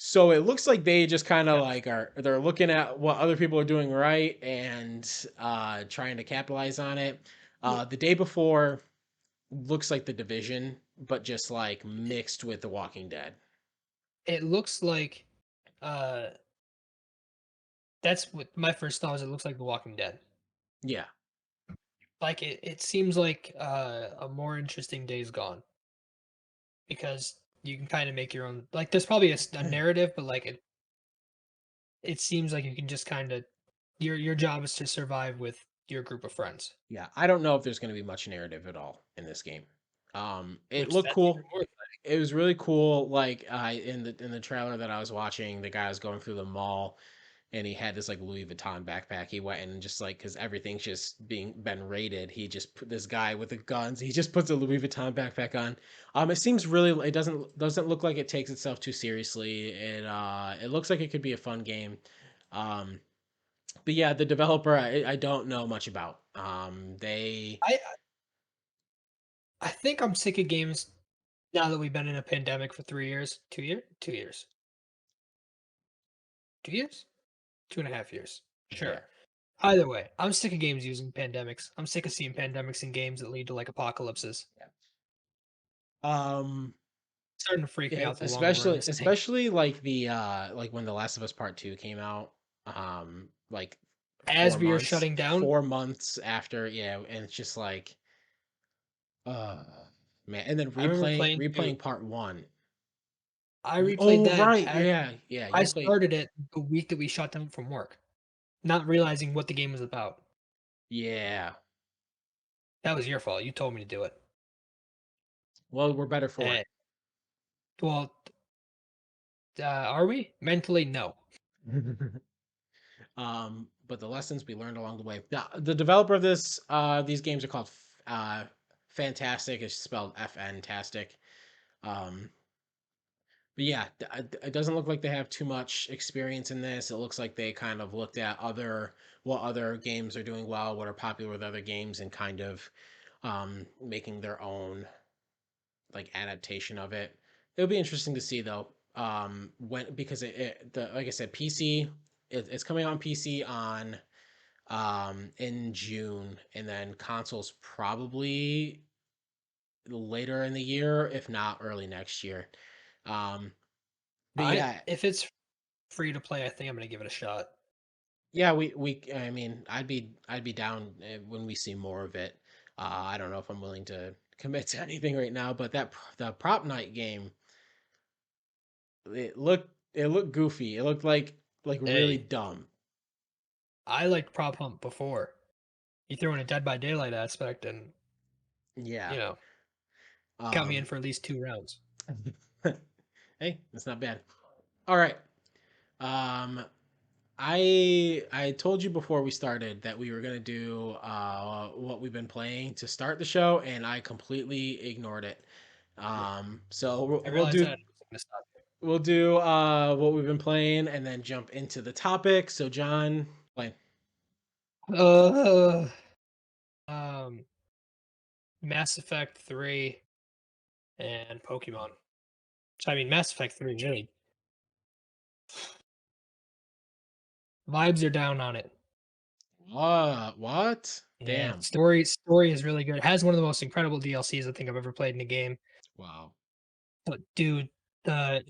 So it looks like they just kind of Yeah. like they're looking at what other people are doing right and trying to capitalize on it. The day before looks like the Division, but just like mixed with The Walking Dead. It looks like uh that's what my first thought was. It looks like The Walking Dead. Yeah, Like it seems like a more interesting Days Gone because you can kind of make your own. Like there's probably a narrative, but like it seems like you can just kind of your job is to survive with your group of friends, yeah. I don't know if there's going to be much narrative at all in this game. It which looked that's even cool. more. It was really cool. Like in the trailer that I was watching, the guy was going through the mall. and he had this like Louis Vuitton backpack. He went and just like because everything's just been raided, he just put this guy with the guns. He just puts a Louis Vuitton backpack on. It seems really it doesn't look like it takes itself too seriously. It looks like it could be a fun game. Um, but yeah, the developer I don't know much about. They I I think I'm sick of games now that we've been in a pandemic for 3 years. 2 years? 2 years. 2 years? 2.5 years. yeah. Sure. Either way, I'm sick of games using pandemics. I'm sick of seeing pandemics in games that lead to like apocalypses. Um, It's starting to freak me yeah, out the longer we're in this thing. especially like the like when The Last of Us Part 2 came out, like As we are shutting down, 4 months after, yeah, and it's just like uh man, and then I remember playing through. replaying Part 1. I replayed Oh that right, as yeah, yeah, I you played, started it the week that we shut down from work, not realizing what the game was about. yeah. That was your fault. You told me to do it. Well, we're better for Eh, it. well, are we? Mentally, no. But the lessons we learned along the way. Now, the developer of these games are called Fantastic. It's spelled FNtastic. Um, but yeah, it doesn't look like they have too much experience in this. It looks like they kind of looked at what other games are doing well, what are popular with other games, and kind of making their own like adaptation of it. It'll be interesting to see though. When because like I said, PC it's coming out on PC on in June, and then consoles probably later in the year, if not early next year. Um, but I yeah, If it's free to play, I think I'm gonna give it a shot. yeah, we I mean, I'd be down when we see more of it. I don't know if I'm willing to commit to anything right now, but the prop night game, it looked goofy. It looked like really Hey, dumb. I liked Prop Hunt before. You throw in a Dead by Daylight aspect, and Yeah. you know, count me in Um for at least 2 rounds. hey, that's not bad. All right. Um I told you before we started that we were gonna do what we've been playing to start the show, and I completely ignored it. Yeah, So I realized that. I was gonna stop. we'll do what we've been playing and then jump into the topic. So John, play. Uh, um, Mass Effect 3 and Pokemon. So, I mean, Mass Effect 3 really vibes are down on it. What? Yeah, Damn. story is really good. It has one of the most incredible DLCs I think I've ever played in a game. Wow. But dude, the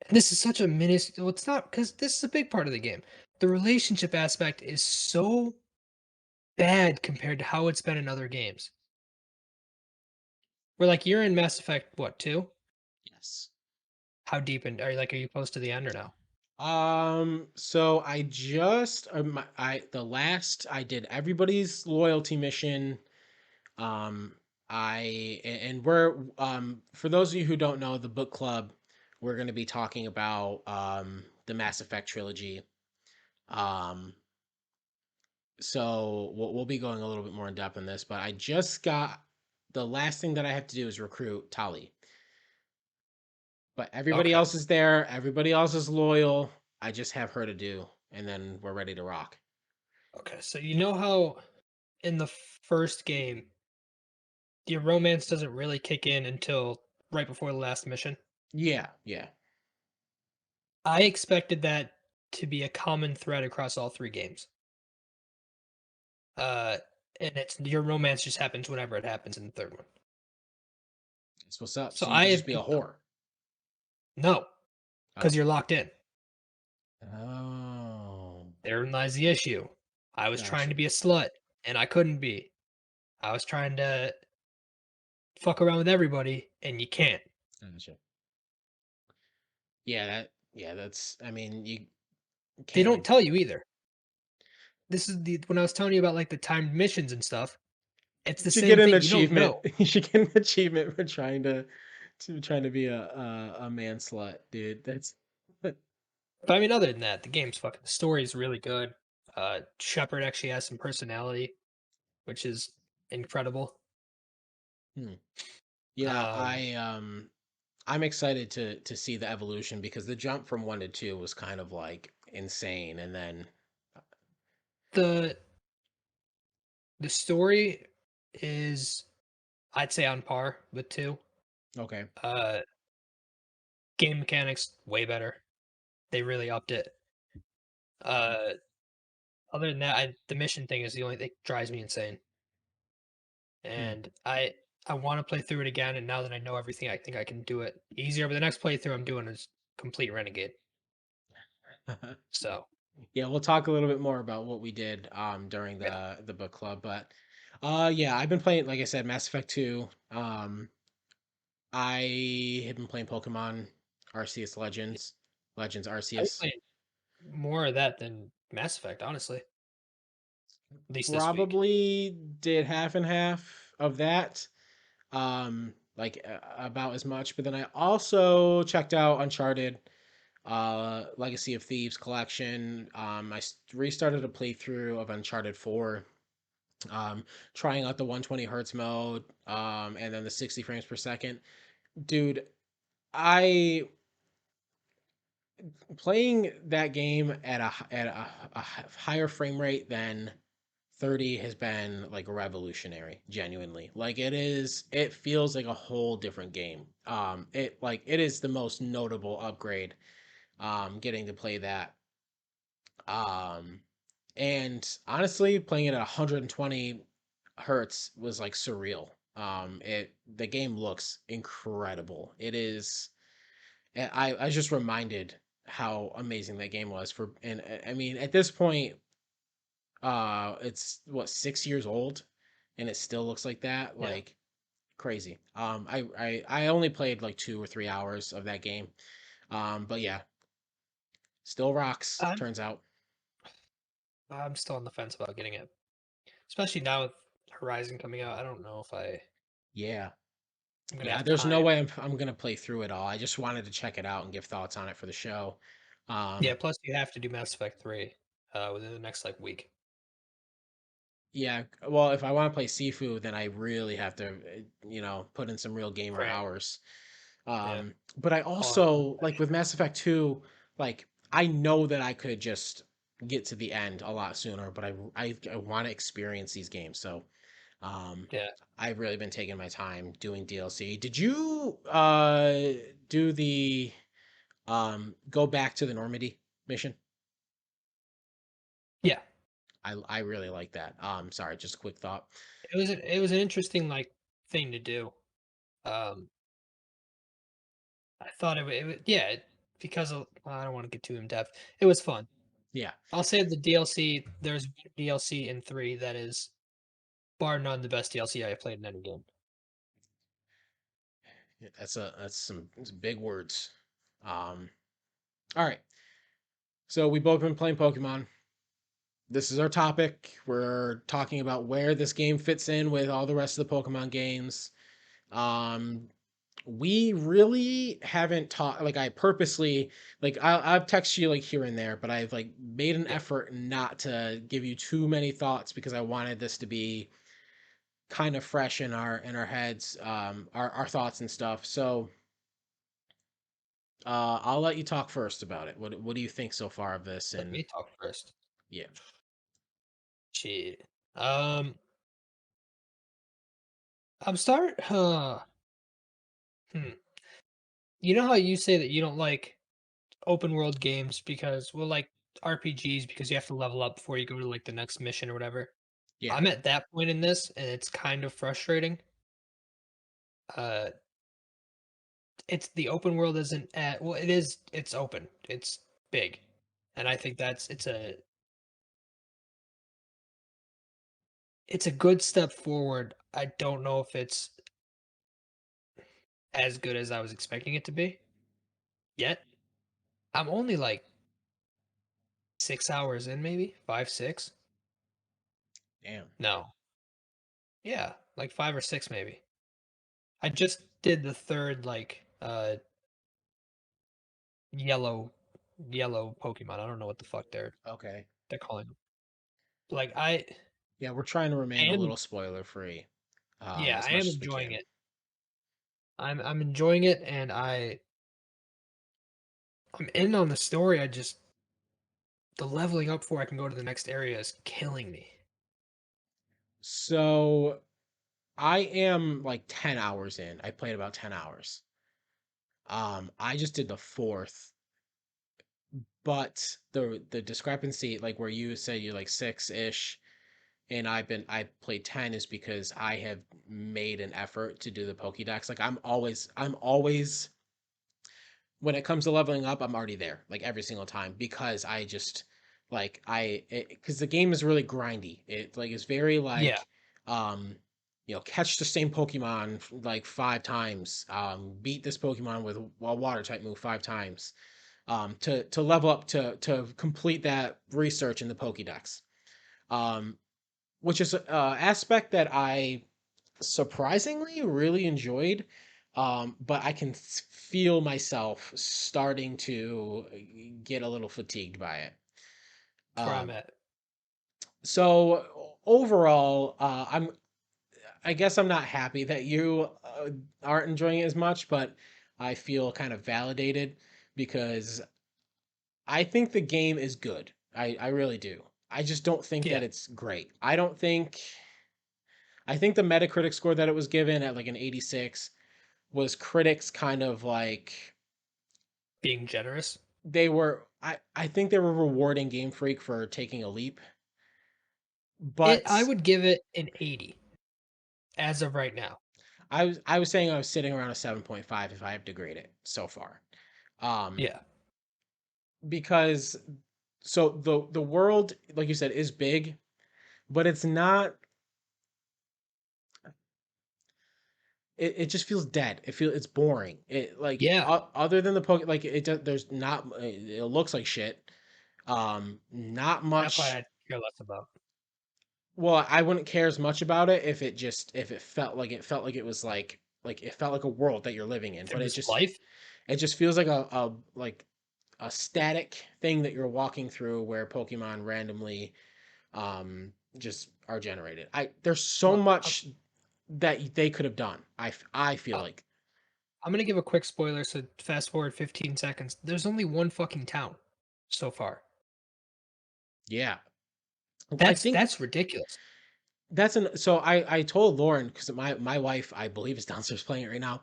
this is such a minuscule. Well, it's not because this is a big part of the game. The relationship aspect is so bad compared to how it's been in other games. Where like you're in Mass Effect, what 2? Yes. How deep in are you close to the end or no? So I just I the last I did everybody's loyalty mission. Um, and we're for those of you who don't know the book club, we're going to be talking about the Mass Effect trilogy. Um, so we'll be going a little bit more in depth on this, but I just got the last thing that I have to do is recruit Tali. But everybody Okay. else is there, everybody else is loyal. I just have her to do, and then we're ready to rock. Okay. So you know how in the first game your romance doesn't really kick in until right before the last mission? Yeah, yeah. I expected that to be a common thread across all 3 games. Uh, and it's your romance just happens whenever it happens in the 3rd one. That's what's up. So So you I could have just be a been whore. no, Oh. because you're locked in. Oh. Therein lies the issue. I was trying Gotcha. to be a slut, and I couldn't be. I was trying to fuck around with everybody, and you can't. Gotcha. Yeah, that's I mean, you They can't don't really tell you either. This is the when I was telling you about like the timed missions and stuff. It's you the should get same an thing. You don't achievement. know. You should get an achievement for trying to be a man slut, dude. That's But I mean, other than that, the story is really good. Shepard actually has some personality, which is incredible. Hmm. Yeah, Um, I'm excited to see the evolution because the jump from 1 to 2 was kind of like insane, and then the the story is, I'd say, on par with two. okay. Uh, Game mechanics way better. They really upped it. Uh, Other than that, the mission thing is the only thing that drives me insane. Hmm. And I want to play through it again. And now that I know everything, I think I can do it easier. But the next playthrough I'm doing is complete Renegade. So Yeah, we'll talk a little bit more about what we did during yeah, the book club, but yeah, I've been playing, like I said, Mass Effect 2. I have been playing Pokemon Arceus Legends, Legends I was Arceus. playing more of that than Mass Effect, honestly. At least this week. Probably did half and half of that. Like about as much, but then I also checked out Uncharted Legacy of Thieves collection. Restarted a playthrough of Uncharted 4, trying out the 120 hertz mode, and then the 60 frames per second. Dude, I playing that game at a higher frame rate than 30 has been like revolutionary, genuinely. Like it feels like a whole different game. It is the most notable upgrade, getting to play that. Um and honestly, playing it at 120 hertz was like surreal. The game looks incredible. It is I was just reminded how amazing that game was for, and I mean at this point, it's what, 6 years old, and it still looks like that, Yeah. like crazy. I only played like 2 or 3 hours of that game, but yeah, still rocks. I'm Turns out, I'm still on the fence about getting it, especially now with Horizon coming out. I don't know if yeah, I'm gonna yeah. have There's no time. way I'm gonna play through it all. I just wanted to check it out and give thoughts on it for the show. Yeah. Um, Plus, you have to do Mass Effect 3 within the next like week. Yeah, well, if I want to play Sifu, then I really have to, put in some real gamer Cram. hours. Yeah. But I All out. also, like with Mass Effect 2, like I know that I could just get to the end a lot sooner, but I want to experience these games. So, um Yeah. I've really been taking my time doing DLC. Did you do the go back to the Normandy mission? Yeah. I really like that. Sorry, just a quick thought. It was an interesting like thing to do. Um, I thought yeah, because of, I don't want to get too in depth. It was fun. Yeah. I'll say the DLC. There's DLC in 3 that is bar none the best DLC I have played in any game. Yeah, that's some big words. All right. So we both been playing Pokemon. This is our topic. We're talking about where this game fits in with all the rest of the Pokemon games. Um, we really haven't talked. Like I purposely, like I've texted you like here and there, but I've like made an Yeah. effort not to give you too many thoughts because I wanted this to be kind of fresh in our heads, our thoughts and stuff. So I'll let you talk first about it. What do you think so far of this? Let And me talk first. yeah, Shit. I'm start. Hmm. You know how you say that you don't like open world games because, well, like RPGs because you have to level up before you go to like the next mission or whatever. yeah, I'm at that point in this, and it's kind of frustrating. Uh, it's the open world isn't at well, it is. It's open. It's big, and I think it's a good step forward. I don't know if it's as good as I was expecting it to be yet. I'm only like 6 hours in, maybe 5, 6. damn, No, yeah, like 5 or 6, maybe. I just did the third like yellow. yellow Pokemon. I don't know what the fuck Okay. they're calling them. Like I Yeah, we're trying to I remain a am little spoiler free, yeah, as I much am as we enjoying can. it. I'm enjoying it, and I'm in on the story. I just the leveling up before I can go to the next area is killing me. So I am like 10 hours in. I played about 10 hours. I just did the fourth, but the discrepancy, like where you say you're like six-ish, and I played 10 is because I have made an effort to do the Pokédex. Like I'm always when it comes to leveling up, I'm already there, like every single time, because I just like because the game is really grindy. It like is very Yeah, like catch the same Pokemon like 5 times, beat this Pokemon with a water type move 5 times, to level up to complete that research in the Pokédex. Um, which is a aspect that I surprisingly really enjoyed. But I can feel myself starting to get a little fatigued by it. that's where I'm Um, at. so overall, I guess I'm not happy that you aren't enjoying it as much, but I feel kind of validated because I think the game is good. I really do. I just don't think that Yeah, it's great. I think the Metacritic score that it was given at like an 86 was critics kind of like being generous. I think they were rewarding Game Freak for taking a leap, I but would give it an 80 as of right now. I was saying I was sitting around a 7.5 if I have to grade it so far. Um Yeah, because so the world, like you said, is big, but it's not it just feels dead. It's boring. It like yeah. other than the poke like there's not it looks like shit. Not That part much. I care less about. Well, I wouldn't care as much about it if it felt like it was like it felt like a world that you're living in, If it but was life, it just feels like a static thing that you're walking through where Pokemon randomly just are generated. There's so well, much that they could have done. I feel I'm, like I'm gonna give a quick spoiler. So fast forward 15 seconds. There's only one fucking town so far. yeah. I That's think that's ridiculous. so I told Lauren because my wife I believe is downstairs playing it right now.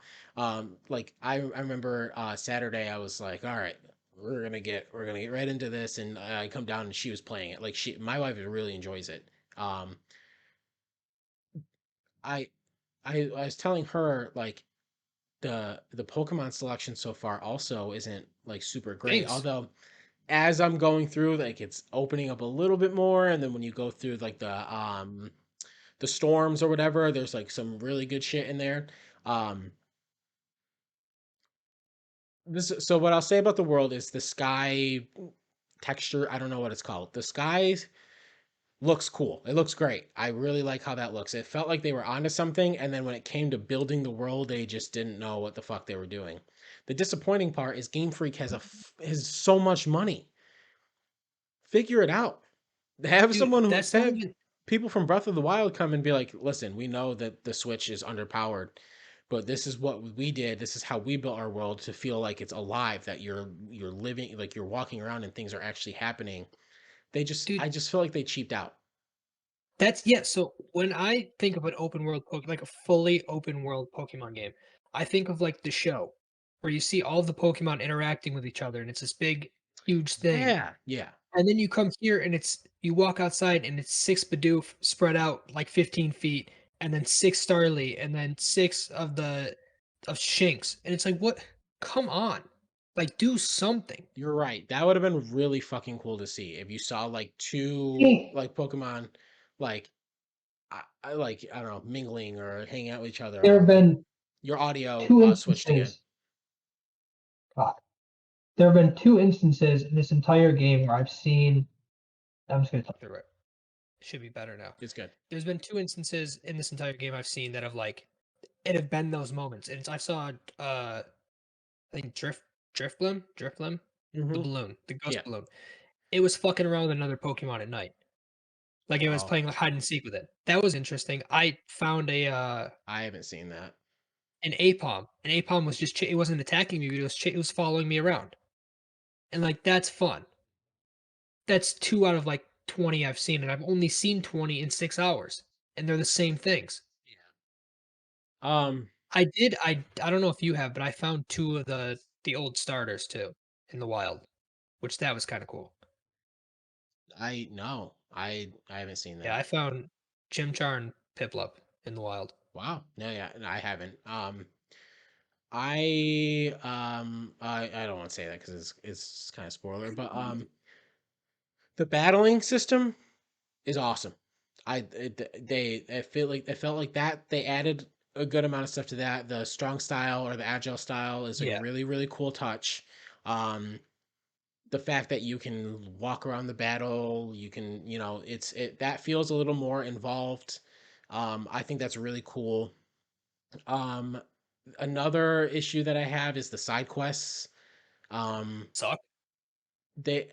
Like I remember Saturday I was like, all right, we're gonna get right into this, and I come down and she was playing it. Like my wife really enjoys it. Um, I I was telling her like the Pokemon selection so far also isn't like super great. Thanks. Although as I'm going through, like it's opening up a little bit more, and then when you go through like the storms or whatever, there's like some really good shit in there. Um, so what I'll say about the world is the sky texture. I don't know what it's called. The sky looks cool. It looks great. I really like how that looks. It felt like they were onto something, and then when it came to building the world, they just didn't know what the fuck they were doing. The disappointing part is Game Freak has so much money. Figure it out. Dude, that's not Have even people from Breath of the Wild come and be like, listen, we know that the Switch is underpowered, but this is what we did. This is how we built our world to feel like it's alive, that you're living, like you're walking around and things are actually happening. dude, I just feel like they cheaped out. that's yeah, so when I think of an open world like a fully open world Pokemon game, I think of like the show where you see all the Pokemon interacting with each other and it's this big, huge thing. Yeah, yeah. And then you come here and it's you walk outside and it's six Bidoof spread out like 15 feet, and then six Starly, and then six of Shinx. And it's like, what? Come on. Like, do something. You're right. That would have been really fucking cool to see if you saw like two Yeah. like Pokemon, like I don't know, mingling or hanging out with each other, There or have like been your audio two switched again. instances. God, there have been two instances in this entire game where I've seen. I'm just gonna talk through it. Should be better now. It's good. There's been two instances in this entire game I've seen that have like it have been those moments. And I saw I think Drifblim? Drifblim? the Mhm. balloon, the ghost Yeah. balloon. It was fucking around with another Pokemon at night. Like, it was Oh, playing, like, hide and seek with it. That was interesting. I found I haven't seen that. an Apom. An Apom was just it wasn't attacking me, but it was following me around. And, like, that's fun. That's 2 out of, like, 20 I've seen, and I've only seen 20 in 6 hours, and they're the same things. Um, I don't know if you have, but I found 2 of the old starters too in the wild, which that was kinda cool. I no, I haven't seen Yeah, that. I found Chimchar and Piplup in the wild. Wow. No, yeah, no, I haven't. I don't want to say that because it's kind of spoiler, but the battling system is awesome. I feel like it felt like that they added a good amount of stuff to that. The strong style or the agile style is like a Yeah, really cool touch. Um, the fact that you can walk around the battle, you can, it that feels a little more involved. I think that's really cool. Um, Another issue that I have is the side quests. Um, suck. they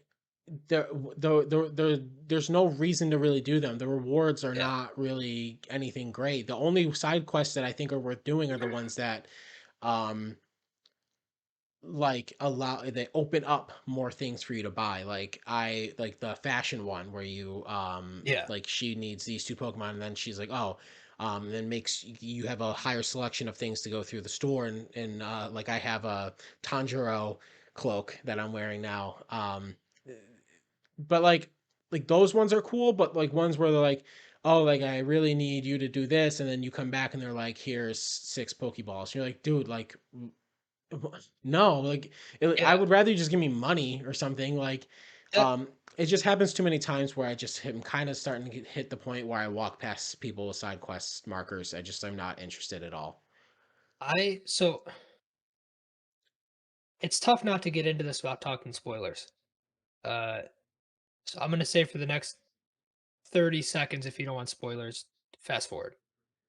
there there's no reason to really do them. The rewards are Yeah, not really anything great. The only side quests that I think are worth doing are the ones that um like allow they open up more things for you to buy. Like I like the fashion one where you yeah, like she needs these two Pokemon and then she's like, oh, then makes you have a higher selection of things to go through the store and like I have a Tanjiro cloak that I'm wearing now. But like those ones are cool, but like ones where they're like, oh, like I really need you to do this, and then you come back and they're like, here's 6 Pokeballs. You're like, dude, like no, like I yeah. would rather you just give me money or something. Like, That it just happens too many times where I just am kind of starting to hit the point where I walk past people with side quest markers. I'm not interested at all. so it's tough not to get into this without talking spoilers. Uh, so I'm gonna say for the next 30 seconds, if you don't want spoilers, fast forward.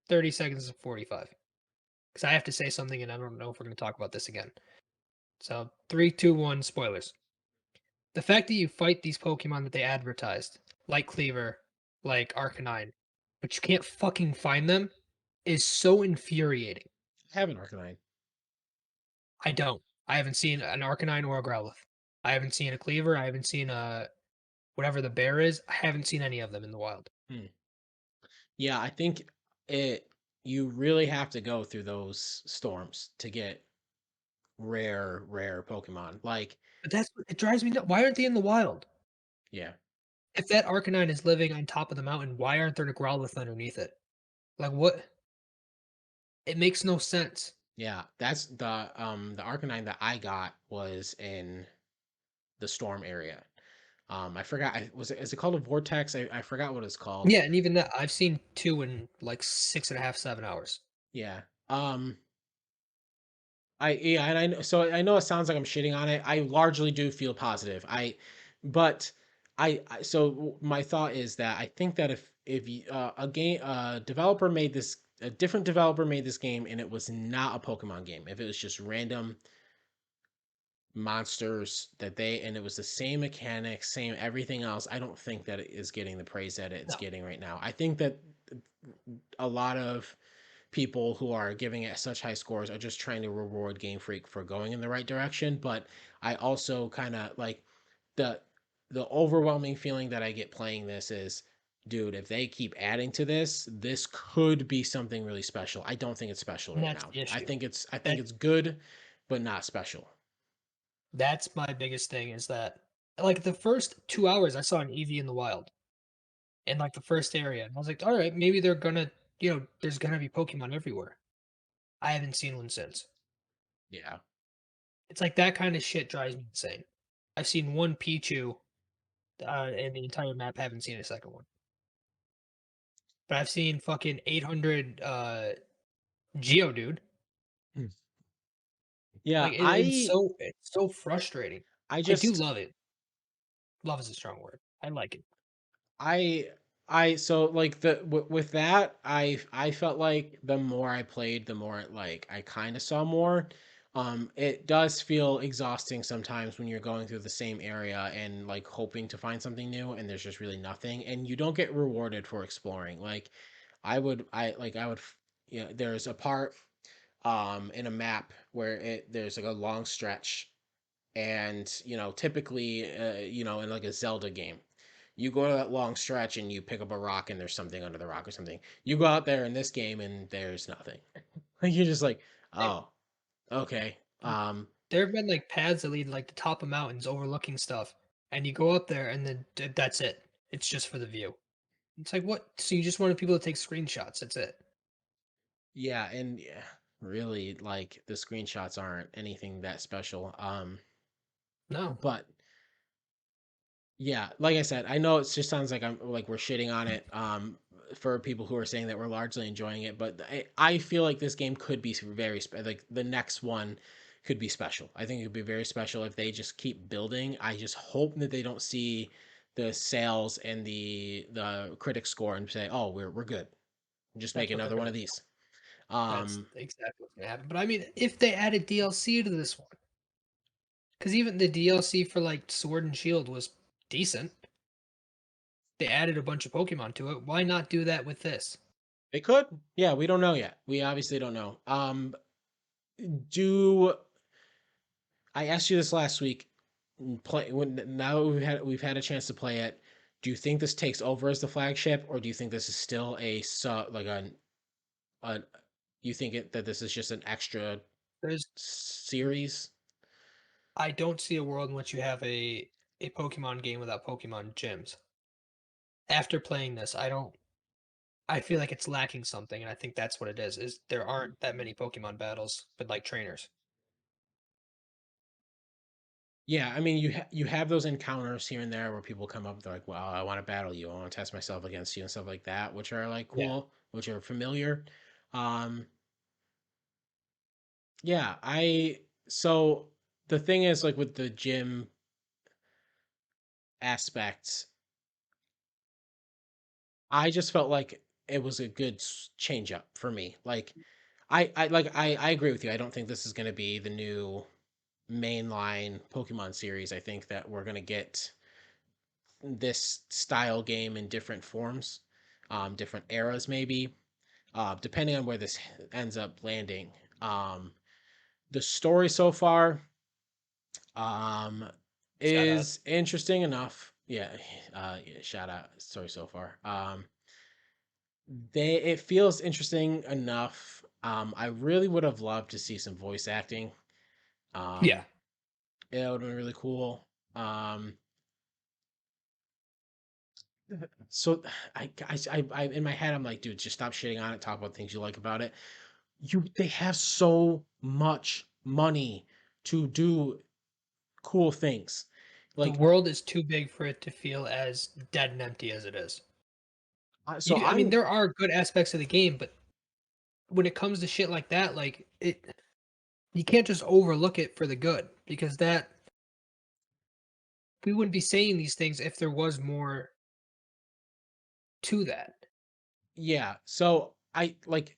30 seconds to 45, because I have to say something, and I don't know if we're gonna talk about this again. So 3, 2, 1, spoilers. The fact that you fight these Pokemon that they advertised, like Cleaver, like Arcanine, but you can't fucking find them is so infuriating. I have an Arcanine. I don't. I haven't seen an Arcanine or a Growlithe. I haven't seen a Cleaver. I haven't seen a whatever the bear is. I haven't seen any of them in the wild. Hmm. Yeah, I think it. You really have to go through those storms to get rare Pokemon. Like, But that's what it drives me nuts. Why aren't they in the wild? yeah, If that Arcanine is living on top of the mountain, why aren't there Growlithe underneath it? Like what? It makes no sense. yeah. That's the Arcanine that I got was in the storm area. I forgot. Is it called a vortex? I forgot what it's called. Yeah, and even that I've seen two in like 6.5, 7 hours. Yeah. Yeah, and I know, so I know it sounds like I'm shitting on it. I largely do feel positive. But so my thought is that I think that if a game developer made this a different developer made this game and it was not a Pokemon game, if it was just random monsters that they and it was the same mechanics, same everything else, I don't think that it is getting the praise that it's No, getting right now. I think that a lot of people who are giving it such high scores are just trying to reward Game Freak for going in the right direction. But I also kind of like the the overwhelming feeling that I get playing this is, dude, if they keep adding to this, this could be something really special. I don't think it's special and right that's now. the issue. I think That it's good, but not special. that's my biggest thing is that like the first 2 hours I saw an EV in the wild in like the first area. And I was like, all right, maybe they're gonna, there's gonna be Pokemon everywhere. I haven't seen one since. Yeah. It's like that kind of shit drives me insane. I've seen one Pichu in the entire map. Haven't seen a second one, but I've seen fucking 800 Geodude. Hmm. Yeah, Like it's so frustrating. I I do just love it. Love is a strong word. I like it. I so like with that I felt like the more I played, the more like I kind of saw more. It does feel exhausting sometimes when you're going through the same area and like hoping to find something new and there's just really nothing and you don't get rewarded for exploring. Like I would there's a part in a map where there's like a long stretch and typically in like a Zelda game you go to that long stretch and you pick up a rock and there's something under the rock or something. You go out there in this game and there's nothing. Like you're just like, Hey, oh, okay. there have been like paths that lead like the top of mountains overlooking stuff, and you go up there, and then that's it. It's just for the view. It's like what? So you just wanted people to take screenshots? That's it? Yeah, and yeah, really, like the screenshots aren't anything that special. No, But yeah, like I said, I know it just sounds like I'm like we're shitting on it. For people who are saying that we're largely enjoying it, but I feel like this game could be like the next one could be special. I think it could be very special if they just keep building. I just hope that they don't see the sales and the critic score and say, "Oh, we're good. Just make that's what they're another one gonna of do. these." That's Um, exactly what's gonna happen. But I mean, if they added DLC to this one, because even the DLC for like Sword and Shield was decent. They added a bunch of Pokemon to it. Why not do that with this? It could. Yeah, we don't know yet. We obviously don't know. Do I asked you this last week? Play when now we've had a chance to play it. Do you think this takes over as the flagship, or do you think this is still like a you think that this is just an extra There's series? I don't see a world in which you have a Pokemon game without Pokemon gyms. After playing this, I feel like it's lacking something, and I think that's what it is there aren't that many Pokemon battles with like trainers. Yeah, I mean you have those encounters here and there where people come up, they're like, "Well, I want to battle you. I want to test myself against you and stuff like that," which are like Yeah. cool, which are familiar. Um, Yeah, so the thing is like with the gym aspects, I just felt like it was a good change up for me. Like I agree with you. I don't think this is going to be the new mainline Pokemon series. I think that we're going to get this style game in different forms, different eras maybe, depending on where this ends up landing. Um, the story so far Um, Shout out. is interesting enough. Yeah, yeah, shout out. Story so far. It feels interesting enough. I really would have loved to see some voice acting. Yeah. Um, it would have been really cool. Um, so in my head, I'm like, dude, just stop shitting on it. Talk about things you like about it. They have so much money to do cool things. The Like, world is too big for it to feel as dead and empty as it is. so I mean, I'm there are good aspects of the game, but when it comes to shit like that, like it you can't just overlook it for the good because that we wouldn't be saying these things if there was more to that. Yeah. So I like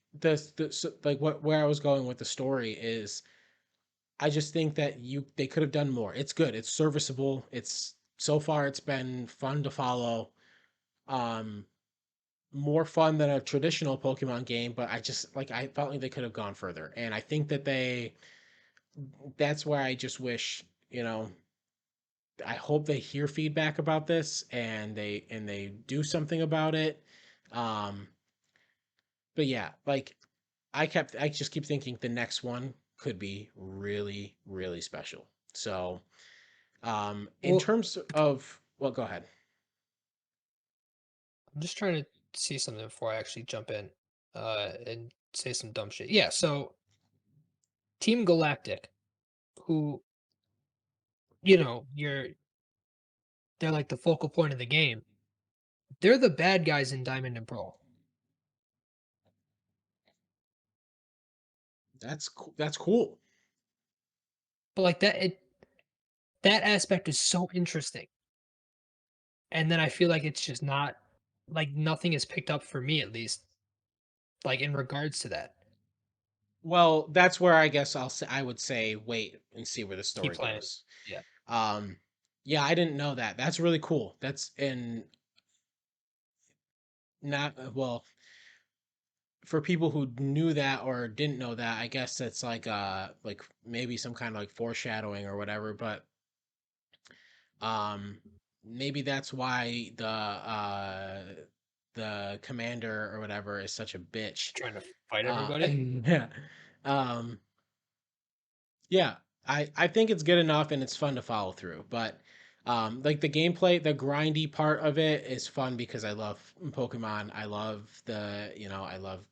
like what where I was going with the story is I just think that they could have done more. It's good. It's serviceable. It's so far it's been fun to follow. Um More fun than a traditional Pokemon game, but I felt like they could have gone further. And I think that that's where I just wish, I hope they hear feedback about this and they do something about it. Um but yeah, like I just keep thinking the next one could be really, really special. So, in Well, terms of, well, go ahead. I'm just trying to see something before I actually jump in and say some dumb shit. Yeah, so Team Galactic, who, they're like the focal point of the game. They're the bad guys in Diamond and Pearl. That's cool. That's cool. But like that aspect is so interesting. And then I feel like it's just not like nothing is picked up for me at least, like in regards to that. Well, that's where I guess I would say wait and see where the Keep story playing. goes. Yeah. Um, yeah, I didn't know that. That's really cool. That's and not well for people who knew that or didn't know that. I guess it's like maybe some kind of like foreshadowing or whatever. But um, maybe that's why the commander or whatever is such a bitch. Trying to fight everybody. Yeah. Um, Yeah, I think it's good enough and it's fun to follow through. But like the gameplay, the grindy part of it is fun because I love Pokemon. I love I love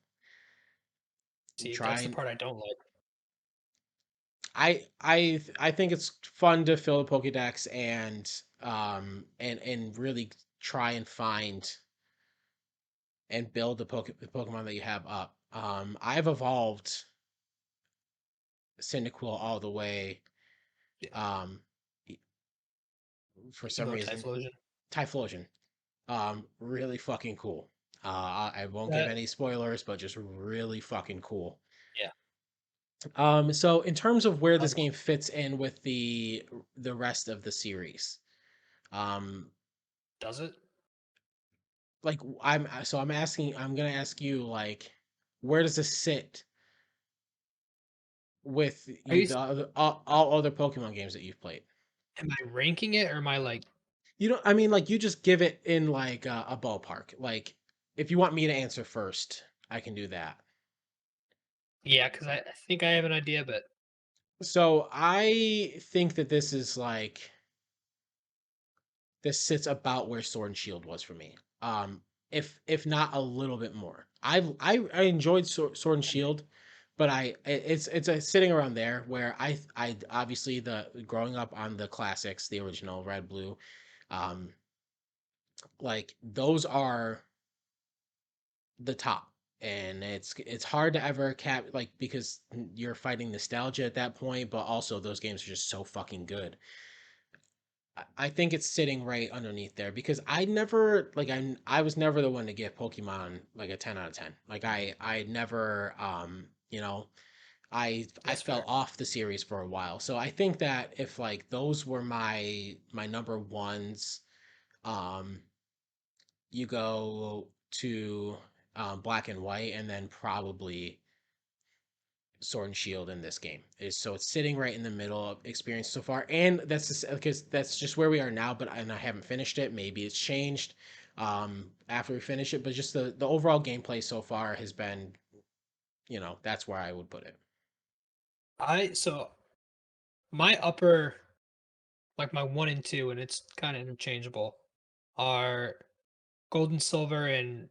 See, that's the trying. part I don't like. I think it's fun to fill a Pokédex and really try and find and build the Pokemon that you have up. I've evolved Cyndaquil all the way. Yeah. Um, for some Emo reason, Typhlosion. Typhlosion. Really fucking cool. I won't give That any spoilers, but just really fucking cool. yeah. So in terms of where this Um, game fits in with the rest of the series, um, does it? like I'm gonna ask you like, where does this sit with Are you? all other Pokemon games that you've played? Am I ranking it or am I like? You know, I mean, like you just give it in like a ballpark. Like, if you want me to answer first, I can do that. Yeah, because I think I have an idea, but So I think that this sits about where Sword and Shield was for me. If not a little bit more. I enjoyed Sword and Shield, but it's a sitting around there where I obviously the growing up on the classics, the original Red Blue, um, like those are the top. And it's hard to ever cap like because you're fighting nostalgia at that point, but also those games are just so fucking good. I think it's sitting right underneath there because I was never the one to give Pokemon like a 10 out of 10. Like I never I that's fell fair. off the series for a while. So I think that if like those were my number ones, um you go to Black and White and then probably Sword and Shield in this game is so it's sitting right in the middle of experience so far, and that's just because that's just where we are now. But and I haven't finished it. Maybe it's changed after we finish it, but just the overall gameplay so far has been, that's where I would put it. So my upper like my one and two, and it's kind of interchangeable, are Gold and Silver and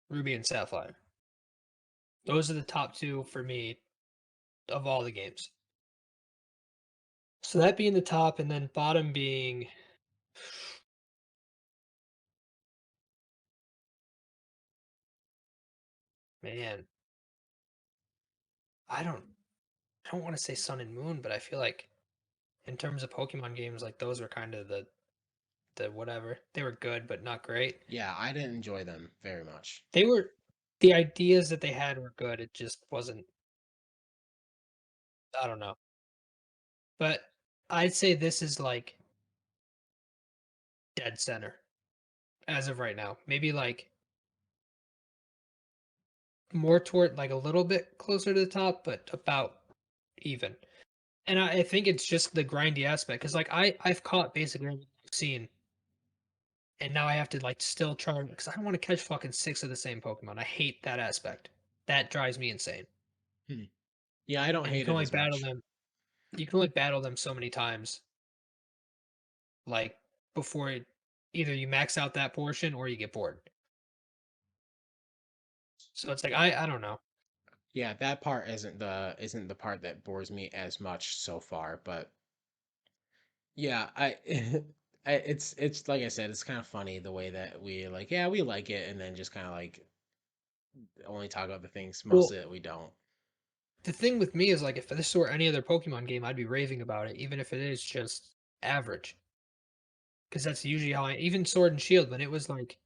Ruby and Sapphire. Those are the top two for me of all the games. So that being the top, and then bottom being, man, I don't, I don't want to say Sun and Moon, but I feel like in terms of Pokemon games, like those were kind of the whatever. They were good, but not great. Yeah, I didn't enjoy them very much. They were the ideas that they had were good. It just wasn't. I don't know, but I'd say this is like dead center as of right now. Maybe like more toward like a little bit closer to the top, but about even. And I think it's just the grindy aspect because like I've caught basically everything I've seen, and now I have to like still try because I don't want to catch fucking six of the same Pokemon. I hate that aspect. That drives me insane. Hmm. Yeah, I don't And you hate can it only as battle much. them. You can only battle them so many times, like before either you max out that portion or you get bored. So it's like I don't know. Yeah, that part isn't the part that bores me as much so far, but yeah, it's like I said, it's kind of funny the way that we like, yeah, we like it, and then just kind of like only talk about the things Well, mostly that we don't. the thing with me is like if this were any other Pokemon game, I'd be raving about it, even if it is just average. Because that's usually how I even Sword and Shield when it was like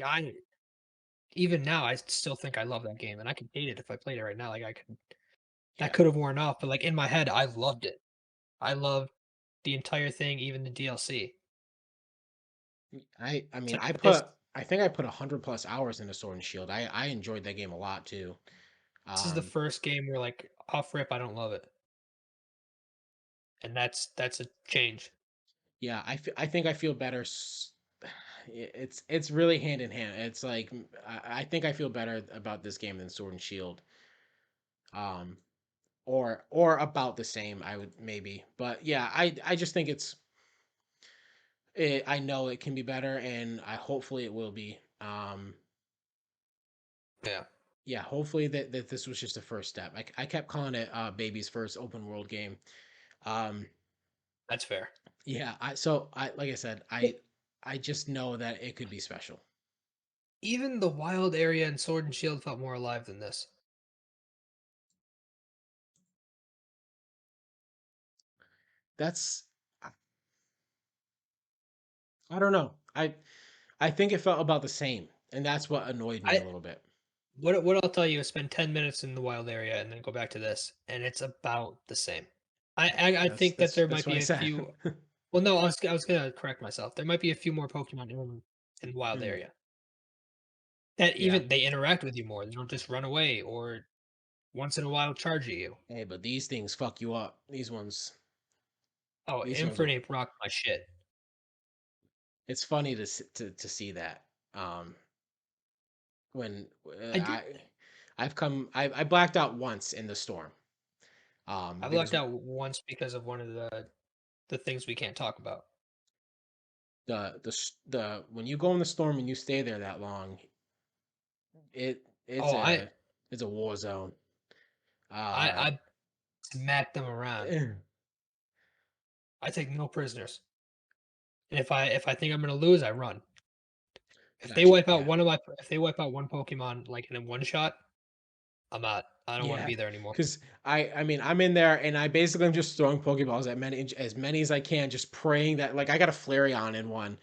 I even now, I still think I love that game, and I could hate it if I played it right now. Like I could, that Yeah. could have worn off, but like in my head, I loved it. I loved the entire thing, even the DLC. I So mean I think I put 100 plus hours into Sword and Shield. I enjoyed that game a lot too. this is the Um, first game where like off rip, I don't love it, and that's a change. yeah, I think I feel better. It's really hand in hand. It's like I think I feel better about this game than Sword and Shield. Um, or about the same. I would maybe, but yeah, I just think I know it can be better, and I hopefully it will be. Yeah, Yeah, hopefully that this was just a first step. I kept calling it baby's first open world game. Um, that's fair. yeah, I like I said, But I just know that it could be special. even the wild area in Sword and Shield felt more alive than this. That's I I don't know. I think it felt about the same, and that's what annoyed me a I little bit. what I'll tell you is spend 10 minutes in the wild area and then go back to this, and it's about the same. I think that there might That's what be I a said. few. Well, no, I was gonna correct myself. There might be a few more Pokemon in the wild Hmm, area that yeah. even they interact with you more. They don't just run away or once in a while charge at you. Hey, but these things fuck you up. Oh, These ones will. Infernape rocked my shit. It's funny to see that. When I did. I blacked out once in the storm. I Because lucked out once because of one of the things we can't talk about. the when you go in the storm and you stay there that long, it's Oh, a war zone. Uh, I smacked them around. I take no prisoners. And if I think I'm gonna lose, I run. gotcha. Yeah. If they wipe out one Pokemon like in a one shot, I'm out. I don't want to Yeah, be there anymore. because I mean I'm in there and I basically am just throwing Pokeballs at many as I can, just praying that like I got a Flareon in one.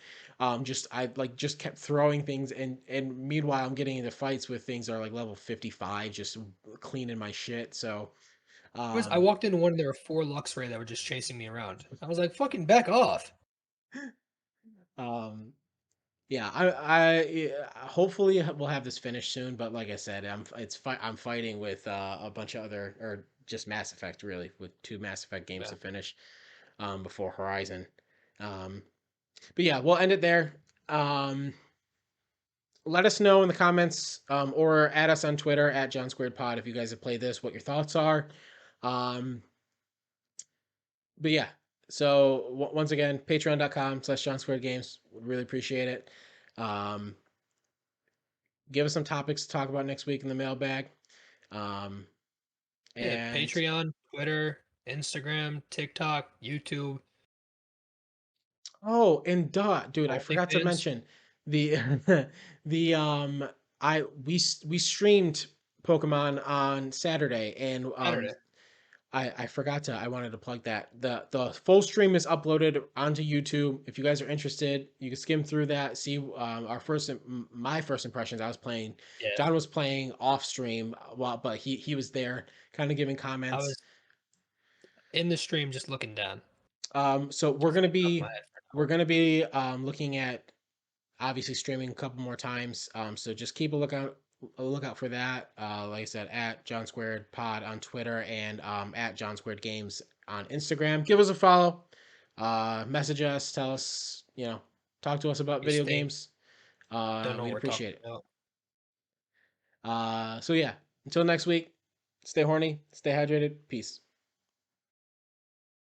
Just I like just kept throwing things and meanwhile I'm getting into fights with things that are like level 55, just cleaning my shit. So I um walked into one and there were four Luxray that were just chasing me around. I was like, fucking back off. um yeah, I yeah, hopefully we'll have this finished soon. But like I said, I'm fighting with a bunch of other or just Mass Effect really with two Mass Effect games Yeah. to finish before Horizon. Um, but yeah, we'll end it there. Um, let us know in the comments or add us on Twitter at John Squared Pod if you guys have played this, what your thoughts are. Um, but yeah, so once again, patreon.com/slash John Squared Games. Would really appreciate it. Um, give us some topics to talk about next week in the mailbag. Um, Yeah. and Patreon, Twitter, Instagram, TikTok, YouTube, oh, and dude, I forgot to OnlyFans, mention the the I we streamed Pokemon on Saturday, and Saturday. I forgot to I wanted to plug that the full stream is uploaded onto YouTube. If you guys are interested, you can skim through that, see our my first impressions. I was playing, Yeah. John was playing off stream, while but he was there, kind of giving I comments. was in the stream just looking down. So Just off my head for we're now. gonna be looking at obviously streaming a couple more times. So just keep a lookout for that. Like I said, at John Squared Pod on Twitter and at John Squared Games on Instagram. Give us a follow. Message us. Tell us. Talk to us about You video stay games. don't know what We'd we're talking appreciate it. about. So yeah. Until next week. Stay horny. Stay hydrated. Peace.